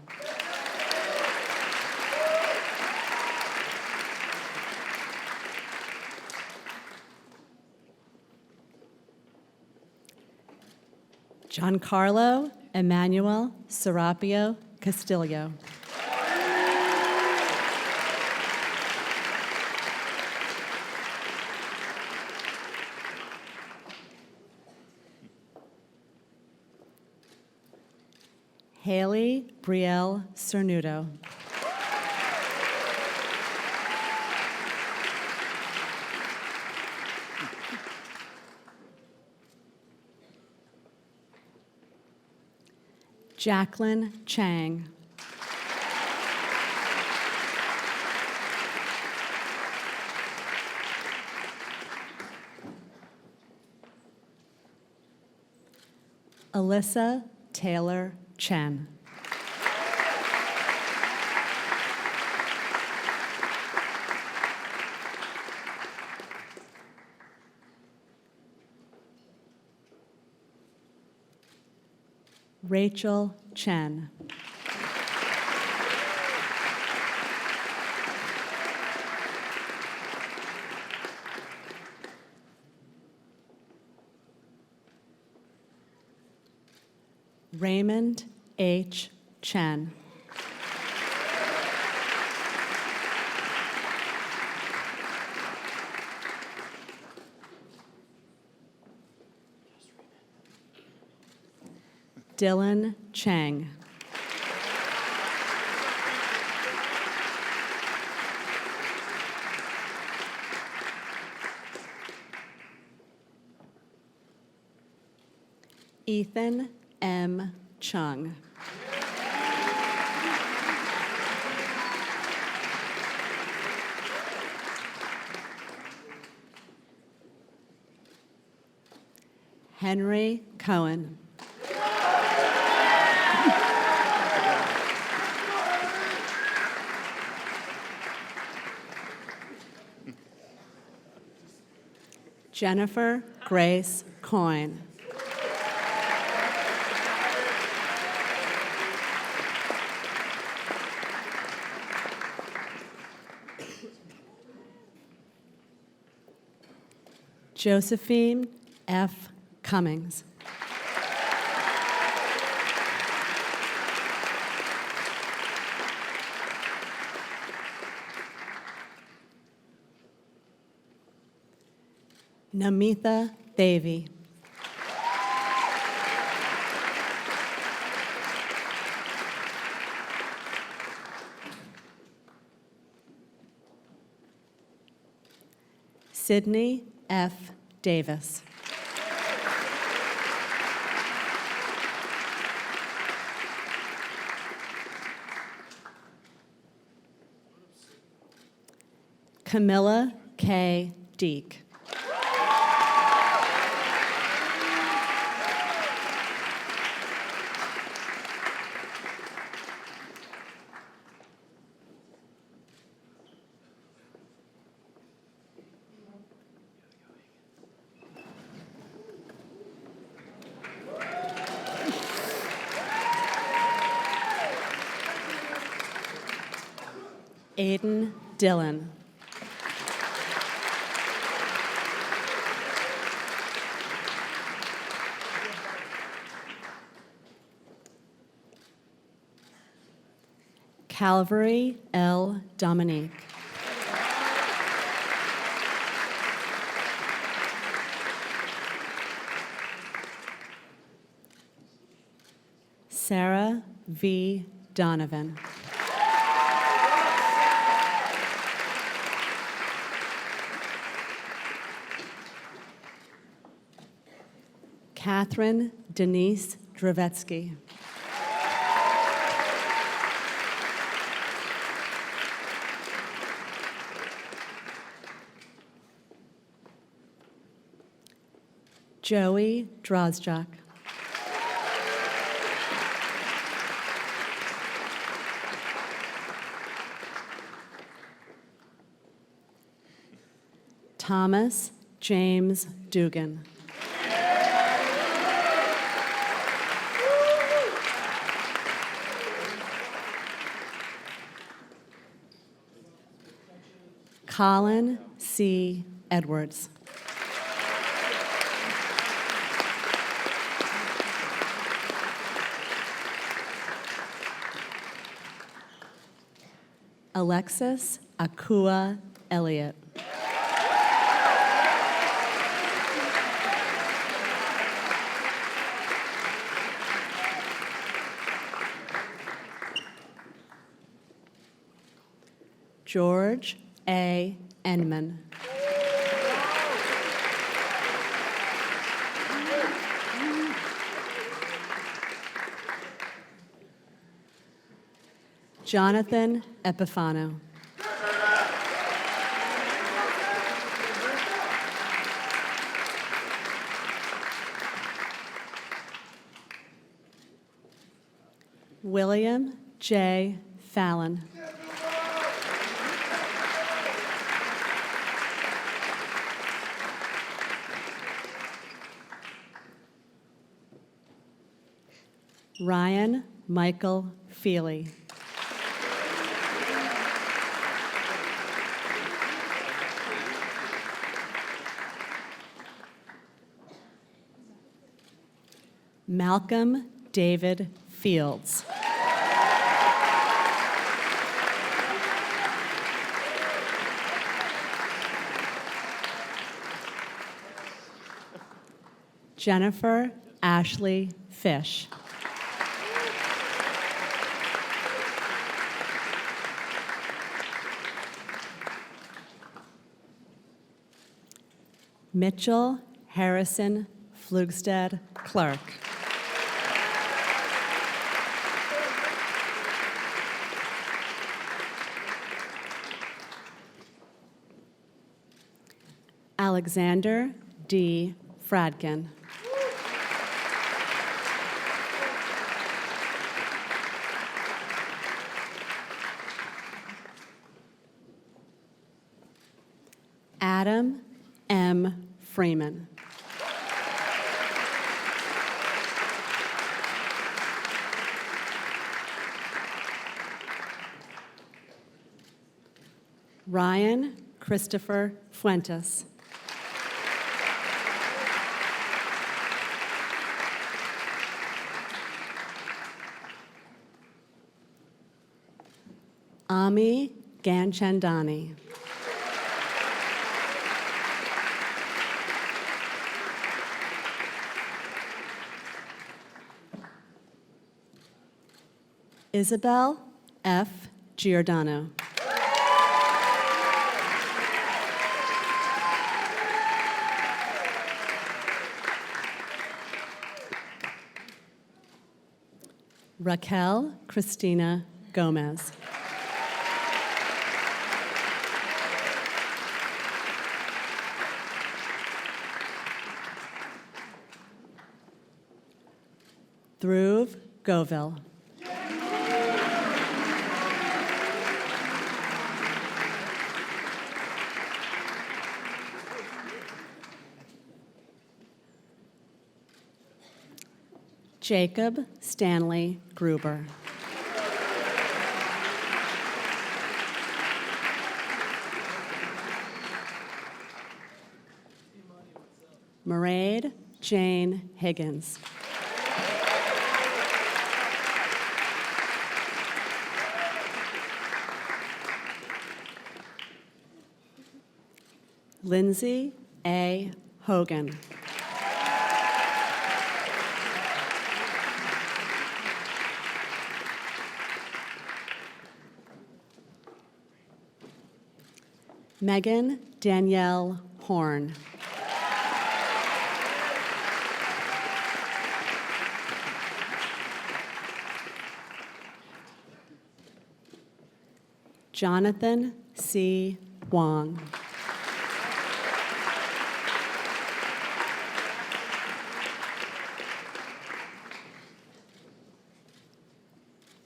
Giancarlo Emmanuel Serapio Castillo. Haley Brielle Cernuto. Jacqueline Chang. Alyssa Taylor Chen. Rachel Chen. Raymond H. Chen. Dylan Chang. Ethan M. Chung. Henry Cohen. Jennifer Grace Coyne. Josephine F. Cummings. Namitha Devi. Sydney F. Davis. Camilla K. Deek. Aiden Dillon. Calvary L. Dominique. Sarah V. Donovan. Catherine Denise Dravetsky. Joey Drozjak. Thomas James Dugan. Colin C. Edwards. Alexis Akua Elliott. George A. Enman. Jonathan Epifano. William J. Fallon. Ryan Michael Feely. Malcolm David Fields. Jennifer Ashley Fish. Mitchell Harrison Flugstad Clark. Alexander D. Fradkin. Adam M. Freeman. Ryan Christopher Fuentes. Ami Ganchandani. Isabel F. Giordano. Raquel Christina Gomez. Dhruv Govil. Jacob Stanley Gruber. Mairead Jane Higgins. Lindsay A. Hogan. Megan Danielle Horn. Jonathan C. Wong.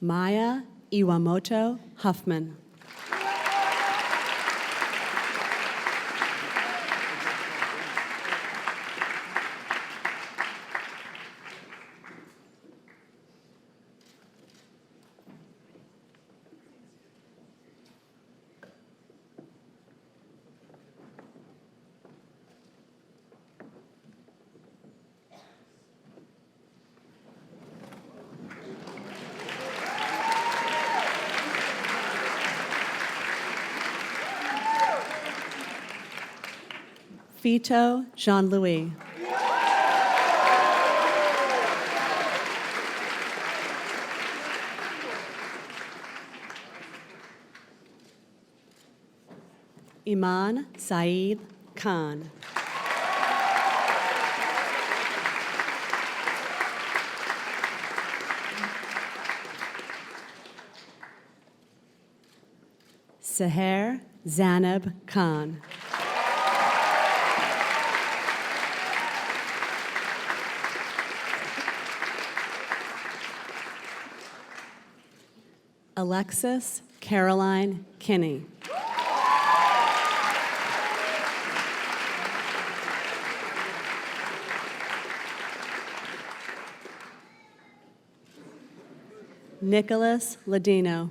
Maya Iwamoto Huffman. Fito Jean-Louis. Iman Saeed Khan. Seher Zanab Khan. Alexis Caroline Kinney. Nicholas Ladino.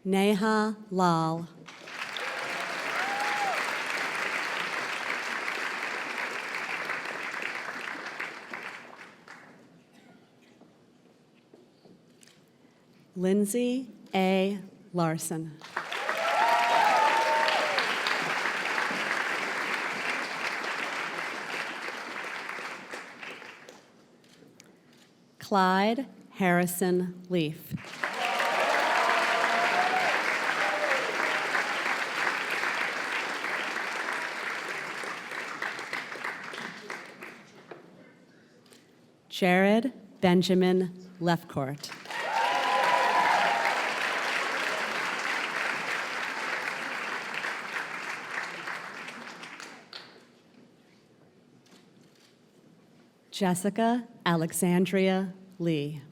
Neha Lal. Lindsay A. Larson. Clyde Harrison Leaf. Jared Benjamin Lefcourt. Jessica Alexandria Lee.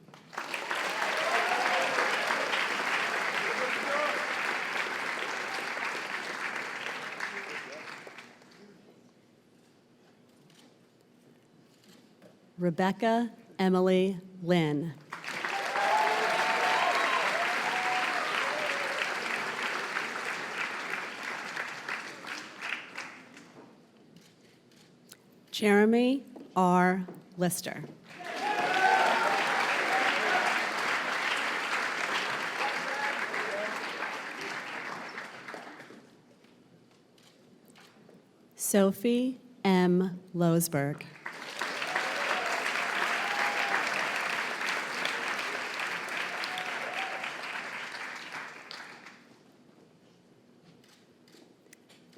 Rebecca Emily Lynn. Jeremy R. Lister. Sophie M. Losberg.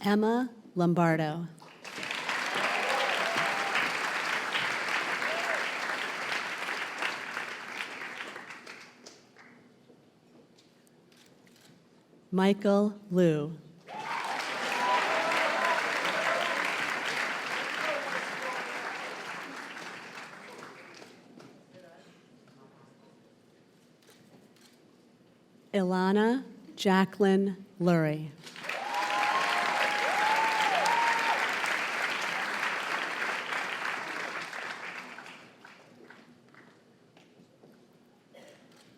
Emma Lombardo. Michael Liu. Ilana Jacqueline Lurie.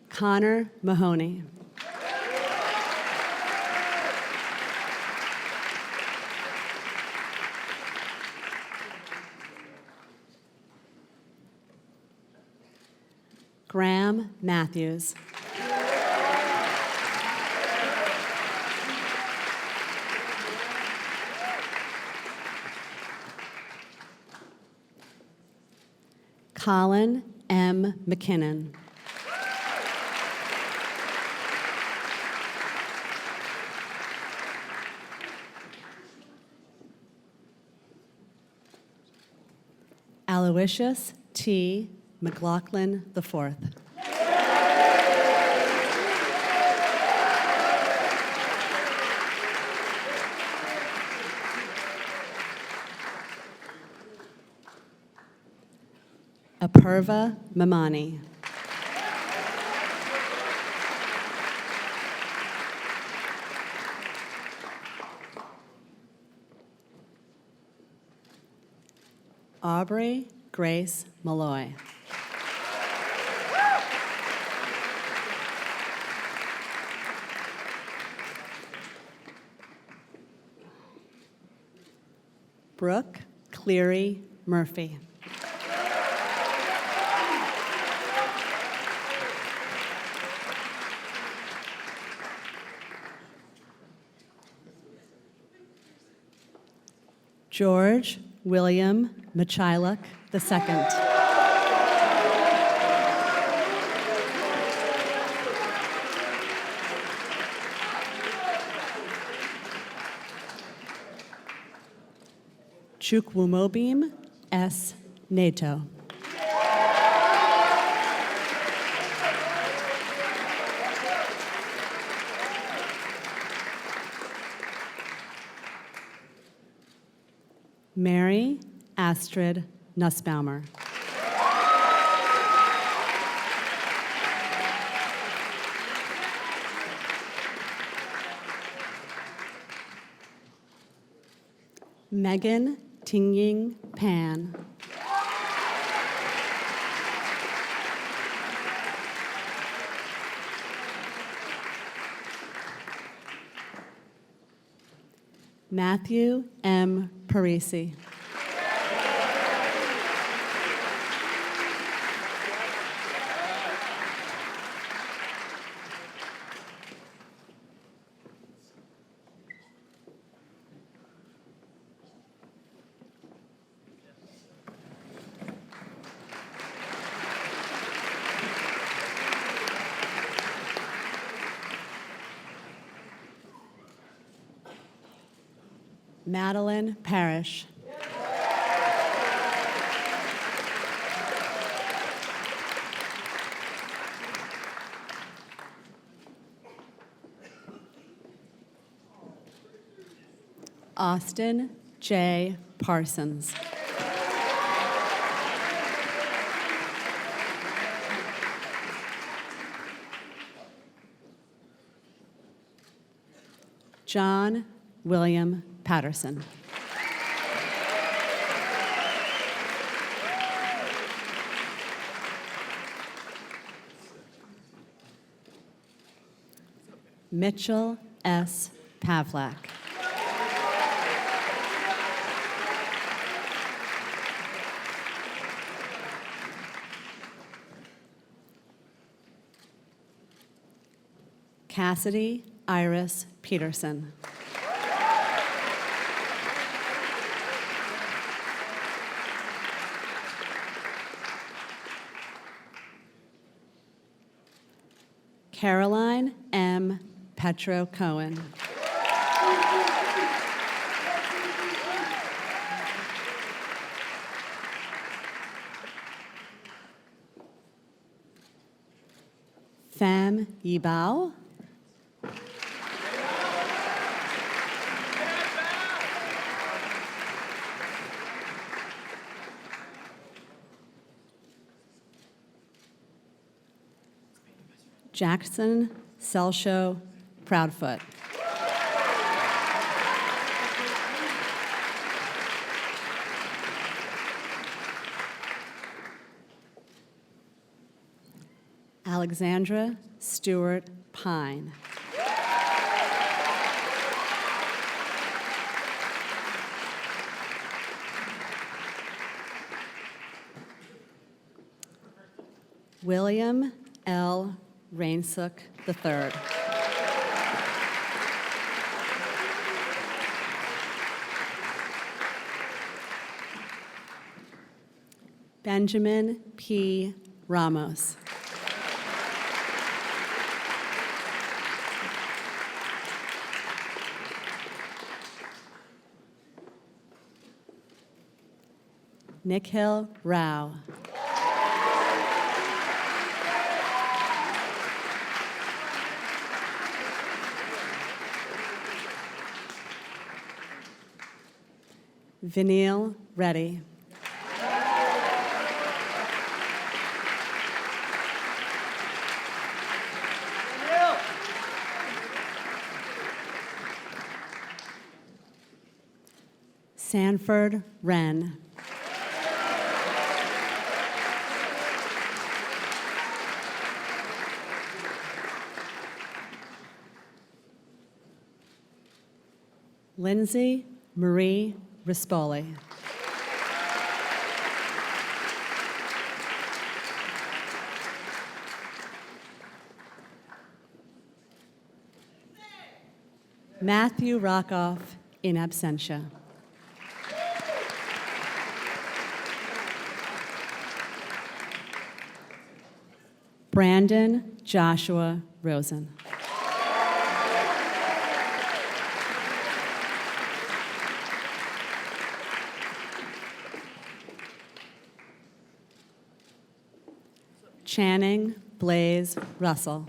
Connor Mahoney. Graham Matthews. Colin M. McKinnon. Aloysius T. McLaughlin IV. Apurva Mamani. Aubrey Grace Malloy. Brooke Cleary Murphy. George William Michailuk II. Chukwumobim S. Nato. Mary Astrid Nussbaumer. Megan Tingying Pan. Matthew M. Parisi. Madeline Parrish. Austin J. Parsons. John William Patterson. Mitchell S. Pavlak. Cassidy Iris Peterson. Caroline M. Petro Cohen. Pham Yibao. Jackson Selsho Proudfoot. Alexandra Stewart Pine. William L. Rainsuk III. Benjamin P. Ramos. Nikhil Rao. Vineal Reddy. Sanford Wren. Lindsay Marie Rispoli. Matthew Rockoff in absentia. Brandon Joshua Rosen. Channing Blaze Russell.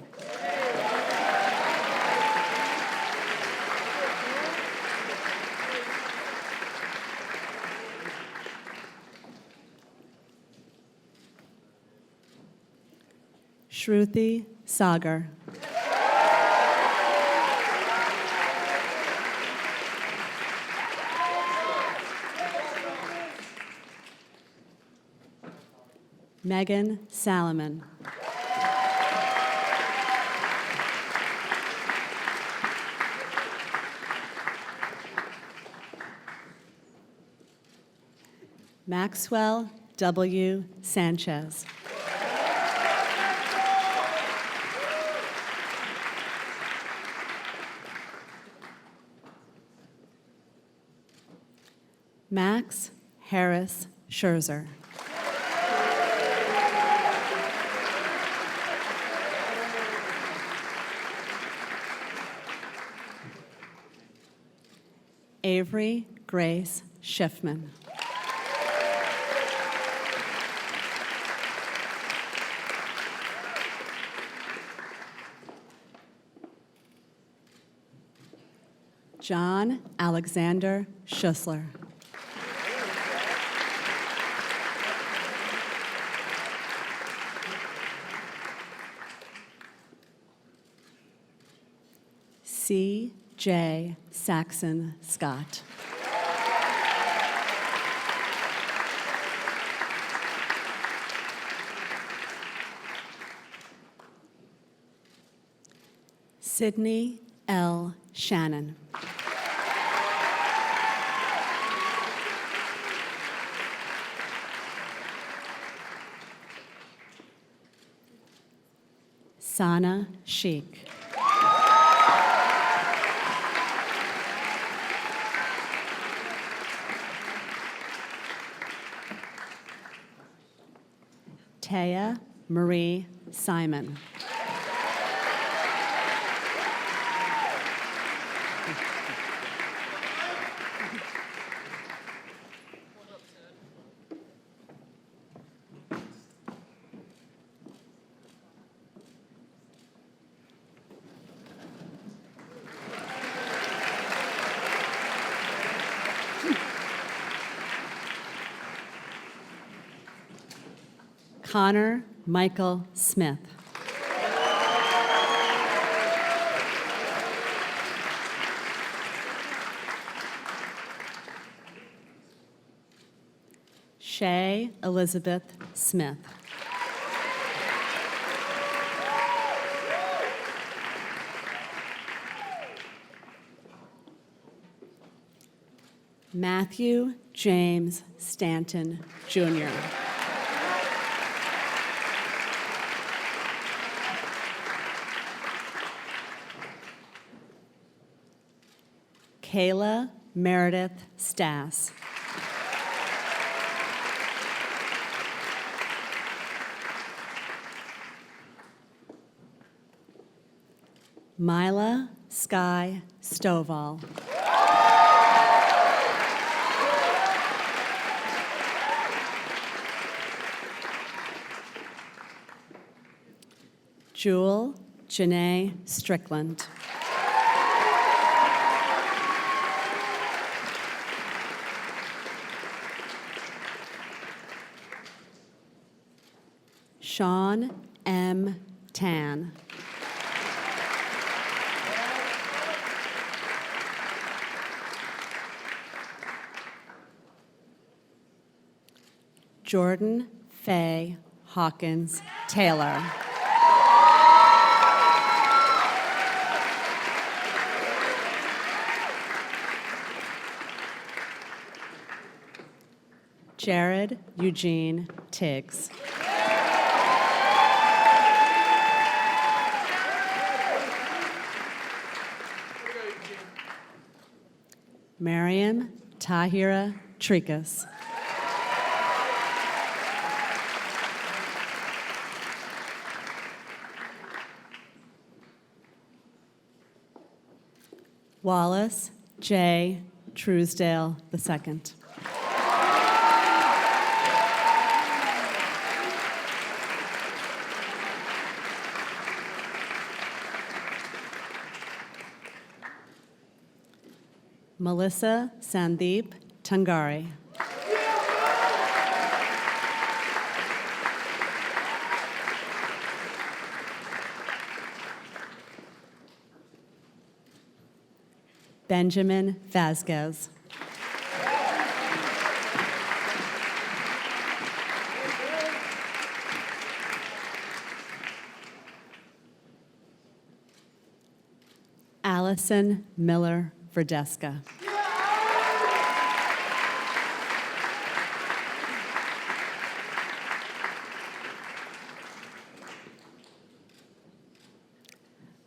Shruti Sagar. Megan Salomon. Maxwell W. Sanchez. Max Harris Scherzer. Avery Grace Schiffman. John Alexander Schussler. C. J. Saxon Scott. Sydney L. Shannon. Sana Sheikh. Taya Marie Simon. Connor Michael Smith. Shay Elizabeth Smith. Matthew James Stanton, Jr. Kayla Meredith Stass. Mila Sky Stovall. Jewel Janae Strickland. Sean M. Tan. Jordan Faye Hawkins Taylor. Jared Eugene Tiggs. Mariam Tahira Trikas. Wallace J. Truesdale II. Melissa Sandeep Tangari. Benjamin Vasquez. Allison Miller Verdeska.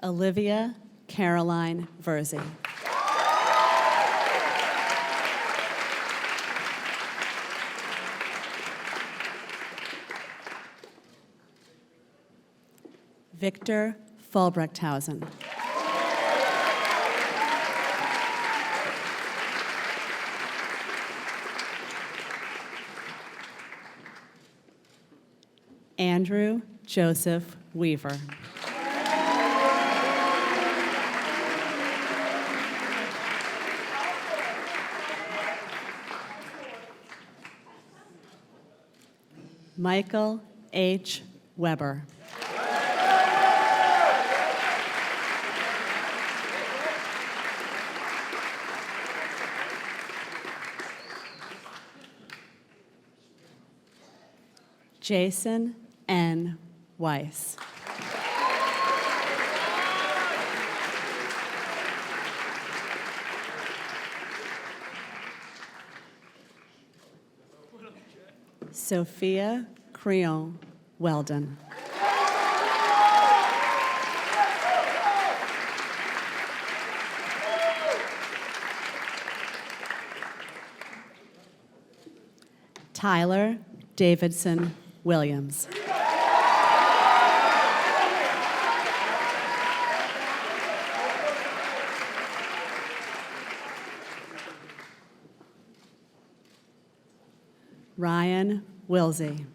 Olivia Caroline Verzi. Victor Fulbrechthausen. Andrew Joseph Weaver. Michael H. Weber. Jason N. Weiss. Sophia Creon Weldon. Tyler Davidson Williams. Ryan Wilsey.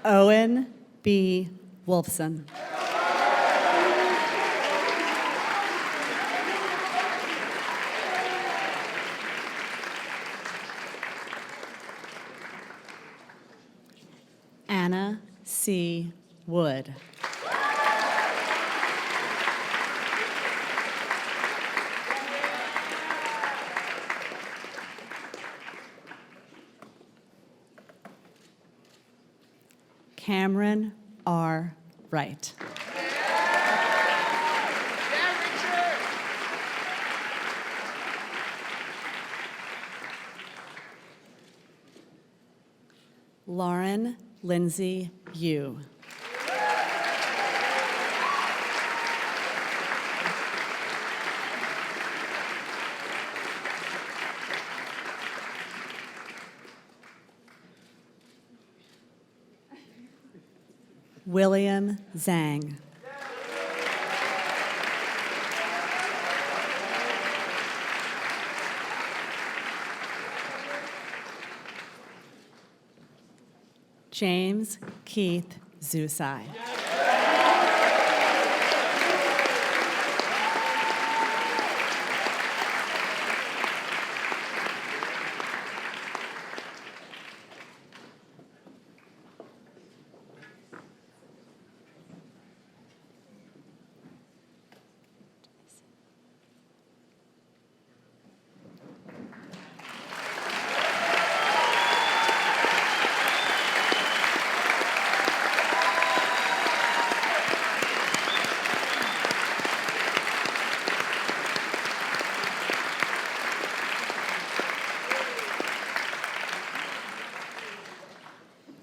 Owen B. Wolfson. Anna C. Wood. Cameron R. Wright. Lauren Lindsay Yu. William Zhang. James Keith Zusai.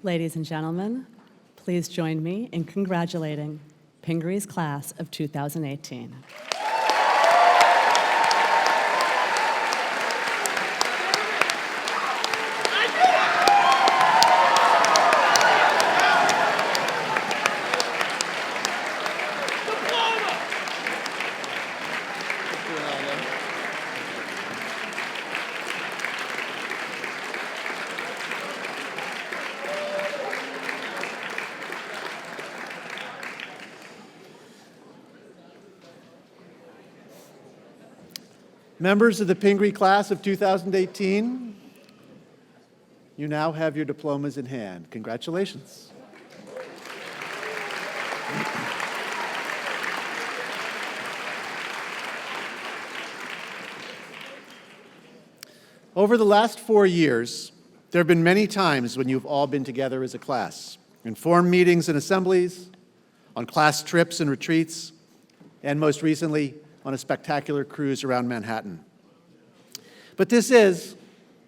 Ladies and gentlemen, please join me in congratulating Pingry's class of 2018. Members of the Pingry class of 2018, you now have your diplomas in hand. Congratulations. Over the last 4 years, there have been many times when you've all been together as a class, in form meetings and assemblies, on class trips and retreats, and most recently, on a spectacular cruise around Manhattan. But this is,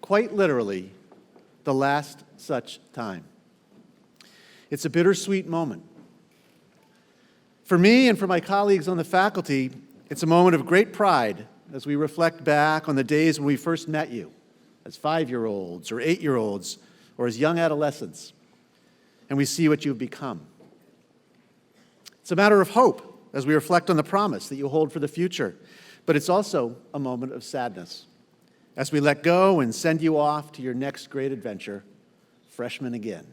quite literally, the last such time. It's a bittersweet moment. For me and for my colleagues on the faculty, it's a moment of great pride as we reflect back on the days when we first met you, as 5-year-olds or 8-year-olds, or as young adolescents, and we see what you've become. It's a matter of hope as we reflect on the promise that you hold for the future, but it's also a moment of sadness as we let go and send you off to your next great adventure, freshman again.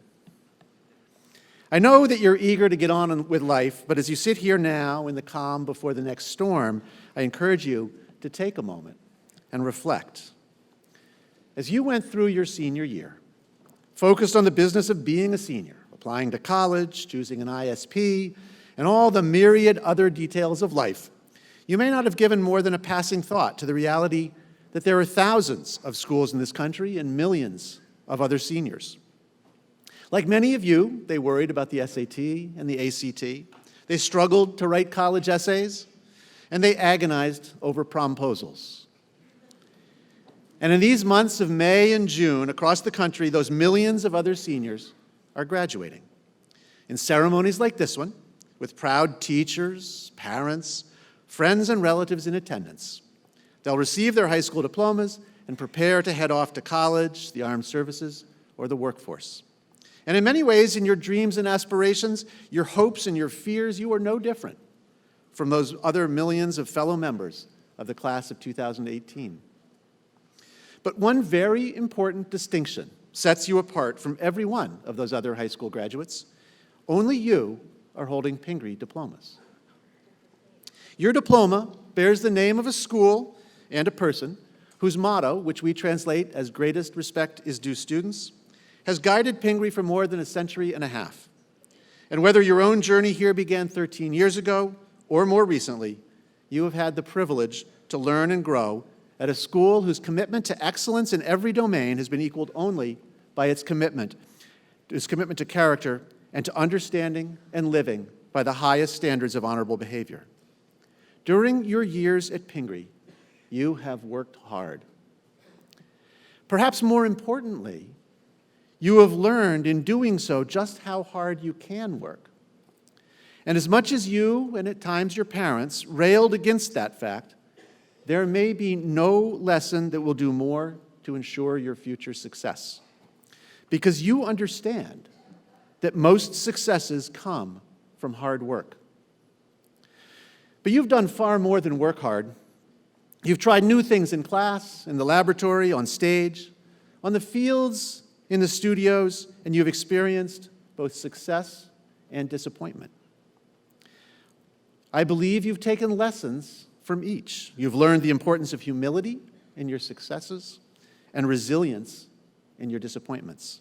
I know that you're eager to get on with life, but as you sit here now in the calm before the next storm, I encourage you to take a moment and reflect. As you went through your senior year, focused on the business of being a senior, applying to college, choosing an ISP, and all the myriad other details of life, you may not have given more than a passing thought to the reality that there are thousands of schools in this country and millions of other seniors. Like many of you, they worried about the SAT and the ACT. They struggled to write college essays, and they agonized over promposals. And in these months of May and June, across the country, those millions of other seniors are graduating. In ceremonies like this one, with proud teachers, parents, friends, and relatives in attendance, they'll receive their high school diplomas and prepare to head off to college, the armed services, or the workforce. And in many ways, in your dreams and aspirations, your hopes and your fears, you are no different from those other millions of fellow members of the class of 2018. But one very important distinction sets you apart from every one of those other high school graduates. Only you are holding Pingry diplomas. Your diploma bears the name of a school and a person whose motto, which we translate as "greatest respect is due students," has guided Pingry for more than a century and a half. And whether your own journey here began 13 years ago or more recently, you have had the privilege to learn and grow at a school whose commitment to excellence in every domain has been equaled only by its commitment to character and to understanding and living by the highest standards of honorable behavior. During your years at Pingry, you have worked hard. Perhaps more importantly, you have learned in doing so just how hard you can work. And as much as you, and at times your parents, railed against that fact, there may be no lesson that will do more to ensure your future success. Because you understand that most successes come from hard work. But you've done far more than work hard. You've tried new things in class, in the laboratory, on stage, on the fields, in the studios, and you've experienced both success and disappointment. I believe you've taken lessons from each. You've learned the importance of humility in your successes and resilience in your disappointments.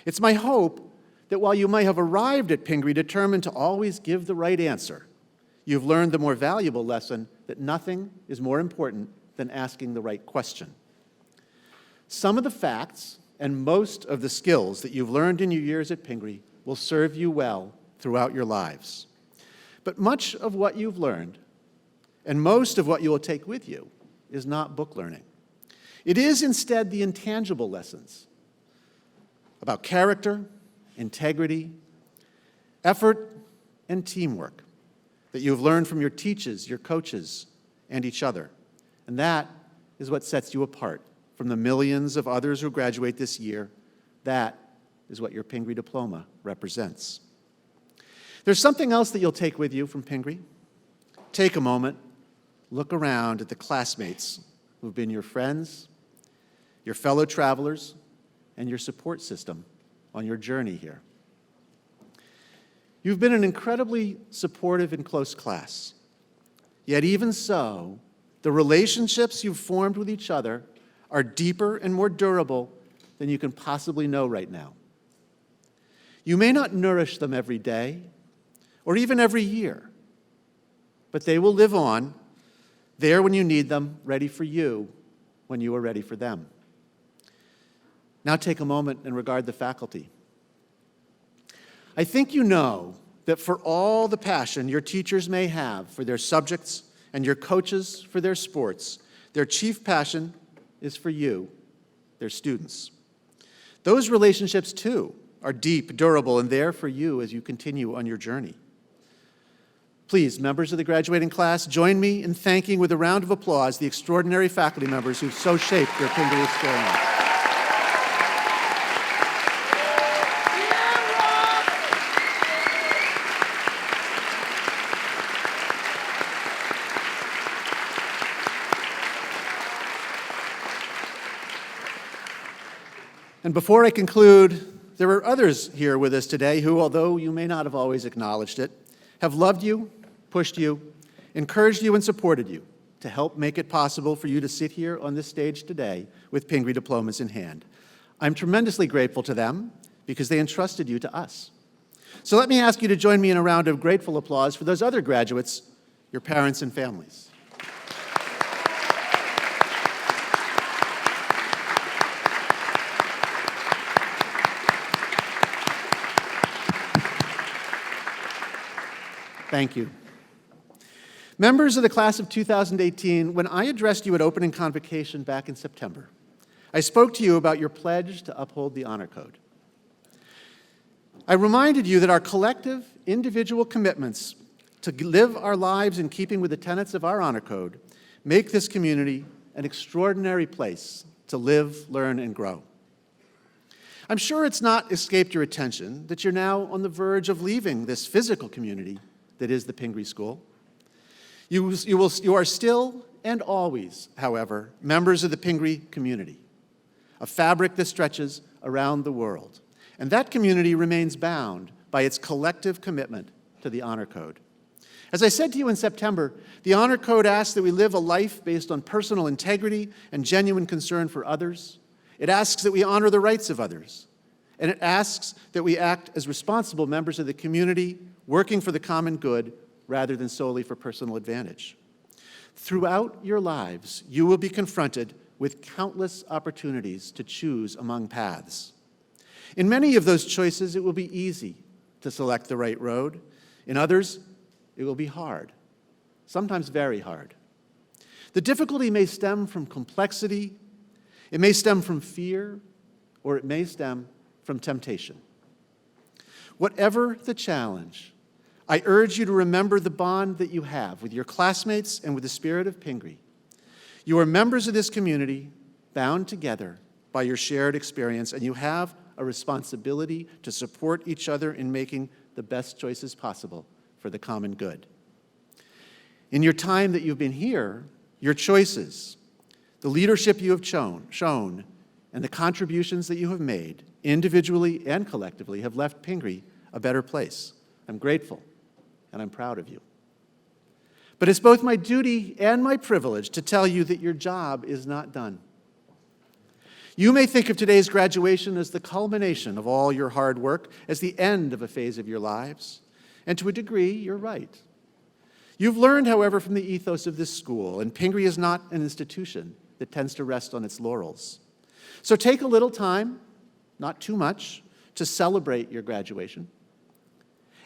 It's my hope that while you might have arrived at Pingry determined to always give the right answer, you've learned the more valuable lesson that nothing is more important than asking the right question. Some of the facts and most of the skills that you've learned in your years at Pingry will serve you well throughout your lives. But much of what you've learned and most of what you will take with you is not book learning. It is instead the intangible lessons about character, integrity, effort, and teamwork that you have learned from your teachers, your coaches, and each other. And that is what sets you apart from the millions of others who graduate this year. That is what your Pingry diploma represents. There's something else that you'll take with you from Pingry. Take a moment, look around at the classmates who've been your friends, your fellow travelers, and your support system on your journey here. You've been an incredibly supportive and close class. Yet even so, the relationships you've formed with each other are deeper and more durable than you can possibly know right now. You may not nourish them every day or even every year, but they will live on, there when you need them, ready for you when you are ready for them. Now take a moment and regard the faculty. I think you know that for all the passion your teachers may have for their subjects and your coaches for their sports, their chief passion is for you, their students. Those relationships, too, are deep, durable, and there for you as you continue on your journey. Please, members of the graduating class, join me in thanking with a round of applause the extraordinary faculty members who so shaped your Pingry experience. And before I conclude, there are others here with us today who, although you may not have always acknowledged it, have loved you, pushed you, encouraged you, and supported you to help make it possible for you to sit here on this stage today with Pingry diplomas in hand. I'm tremendously grateful to them because they entrusted you to us. So let me ask you to join me in a round of grateful applause for those other graduates, your parents and families. Thank you. Members of the class of 2018, when I addressed you at opening convocation back in September, I spoke to you about your pledge to uphold the honor code. I reminded you that our collective, individual commitments to live our lives in keeping with the tenets of our honor code make this community an extraordinary place to live, learn, and grow. I'm sure it's not escaped your attention that you're now on the verge of leaving this physical community that is the Pingry School. You are still and always, however, members of the Pingry community, a fabric that stretches around the world. And that community remains bound by its collective commitment to the Honor Code. As I said to you in September, the Honor Code asks that we live a life based on personal integrity and genuine concern for others. It asks that we honor the rights of others. And it asks that we act as responsible members of the community, working for the common good rather than solely for personal advantage. Throughout your lives, you will be confronted with countless opportunities to choose among paths. In many of those choices, it will be easy to select the right road. In others, it will be hard, sometimes very hard. The difficulty may stem from complexity, it may stem from fear, or it may stem from temptation. Whatever the challenge, I urge you to remember the bond that you have with your classmates and with the spirit of Pingry. You are members of this community, bound together by your shared experience, and you have a responsibility to support each other in making the best choices possible for the common good. In your time that you've been here, your choices, the leadership you have shown, and the contributions that you have made, individually and collectively, have left Pingry a better place. I'm grateful, and I'm proud of you. But it's both my duty and my privilege to tell you that your job is not done. You may think of today's graduation as the culmination of all your hard work, as the end of a phase of your lives. And to a degree, you're right. You've learned, however, from the ethos of this school, and Pingry is not an institution that tends to rest on its laurels. So take a little time, not too much, to celebrate your graduation.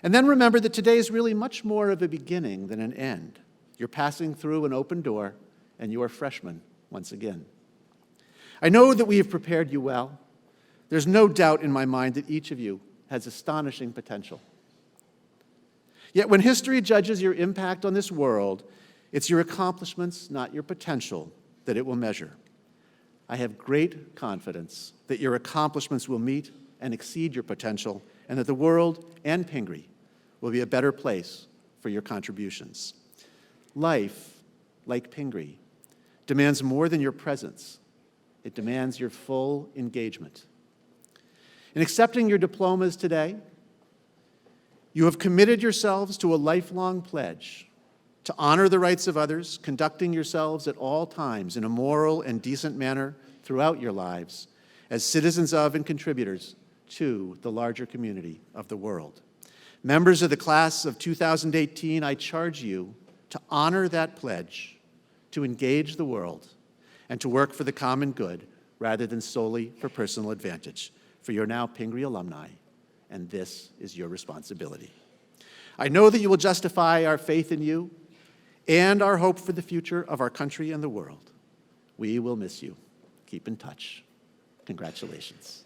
And then remember that today is really much more of a beginning than an end. You're passing through an open door, and you are freshmen once again. I know that we have prepared you well. There's no doubt in my mind that each of you has astonishing potential. Yet when history judges your impact on this world, it's your accomplishments, not your potential, that it will measure. I have great confidence that your accomplishments will meet and exceed your potential, and that the world and Pingry will be a better place for your contributions. Life, like Pingry, demands more than your presence. It demands your full engagement. In accepting your diplomas today, you have committed yourselves to a lifelong pledge to honor the rights of others, conducting yourselves at all times in a moral and decent manner throughout your lives as citizens of and contributors to the larger community of the world. Members of the class of 2018, I charge you to honor that pledge, to engage the world, and to work for the common good rather than solely for personal advantage. For you're now Pingry alumni, and this is your responsibility. I know that you will justify our faith in you and our hope for the future of our country and the world. We will miss you. Keep in touch. Congratulations.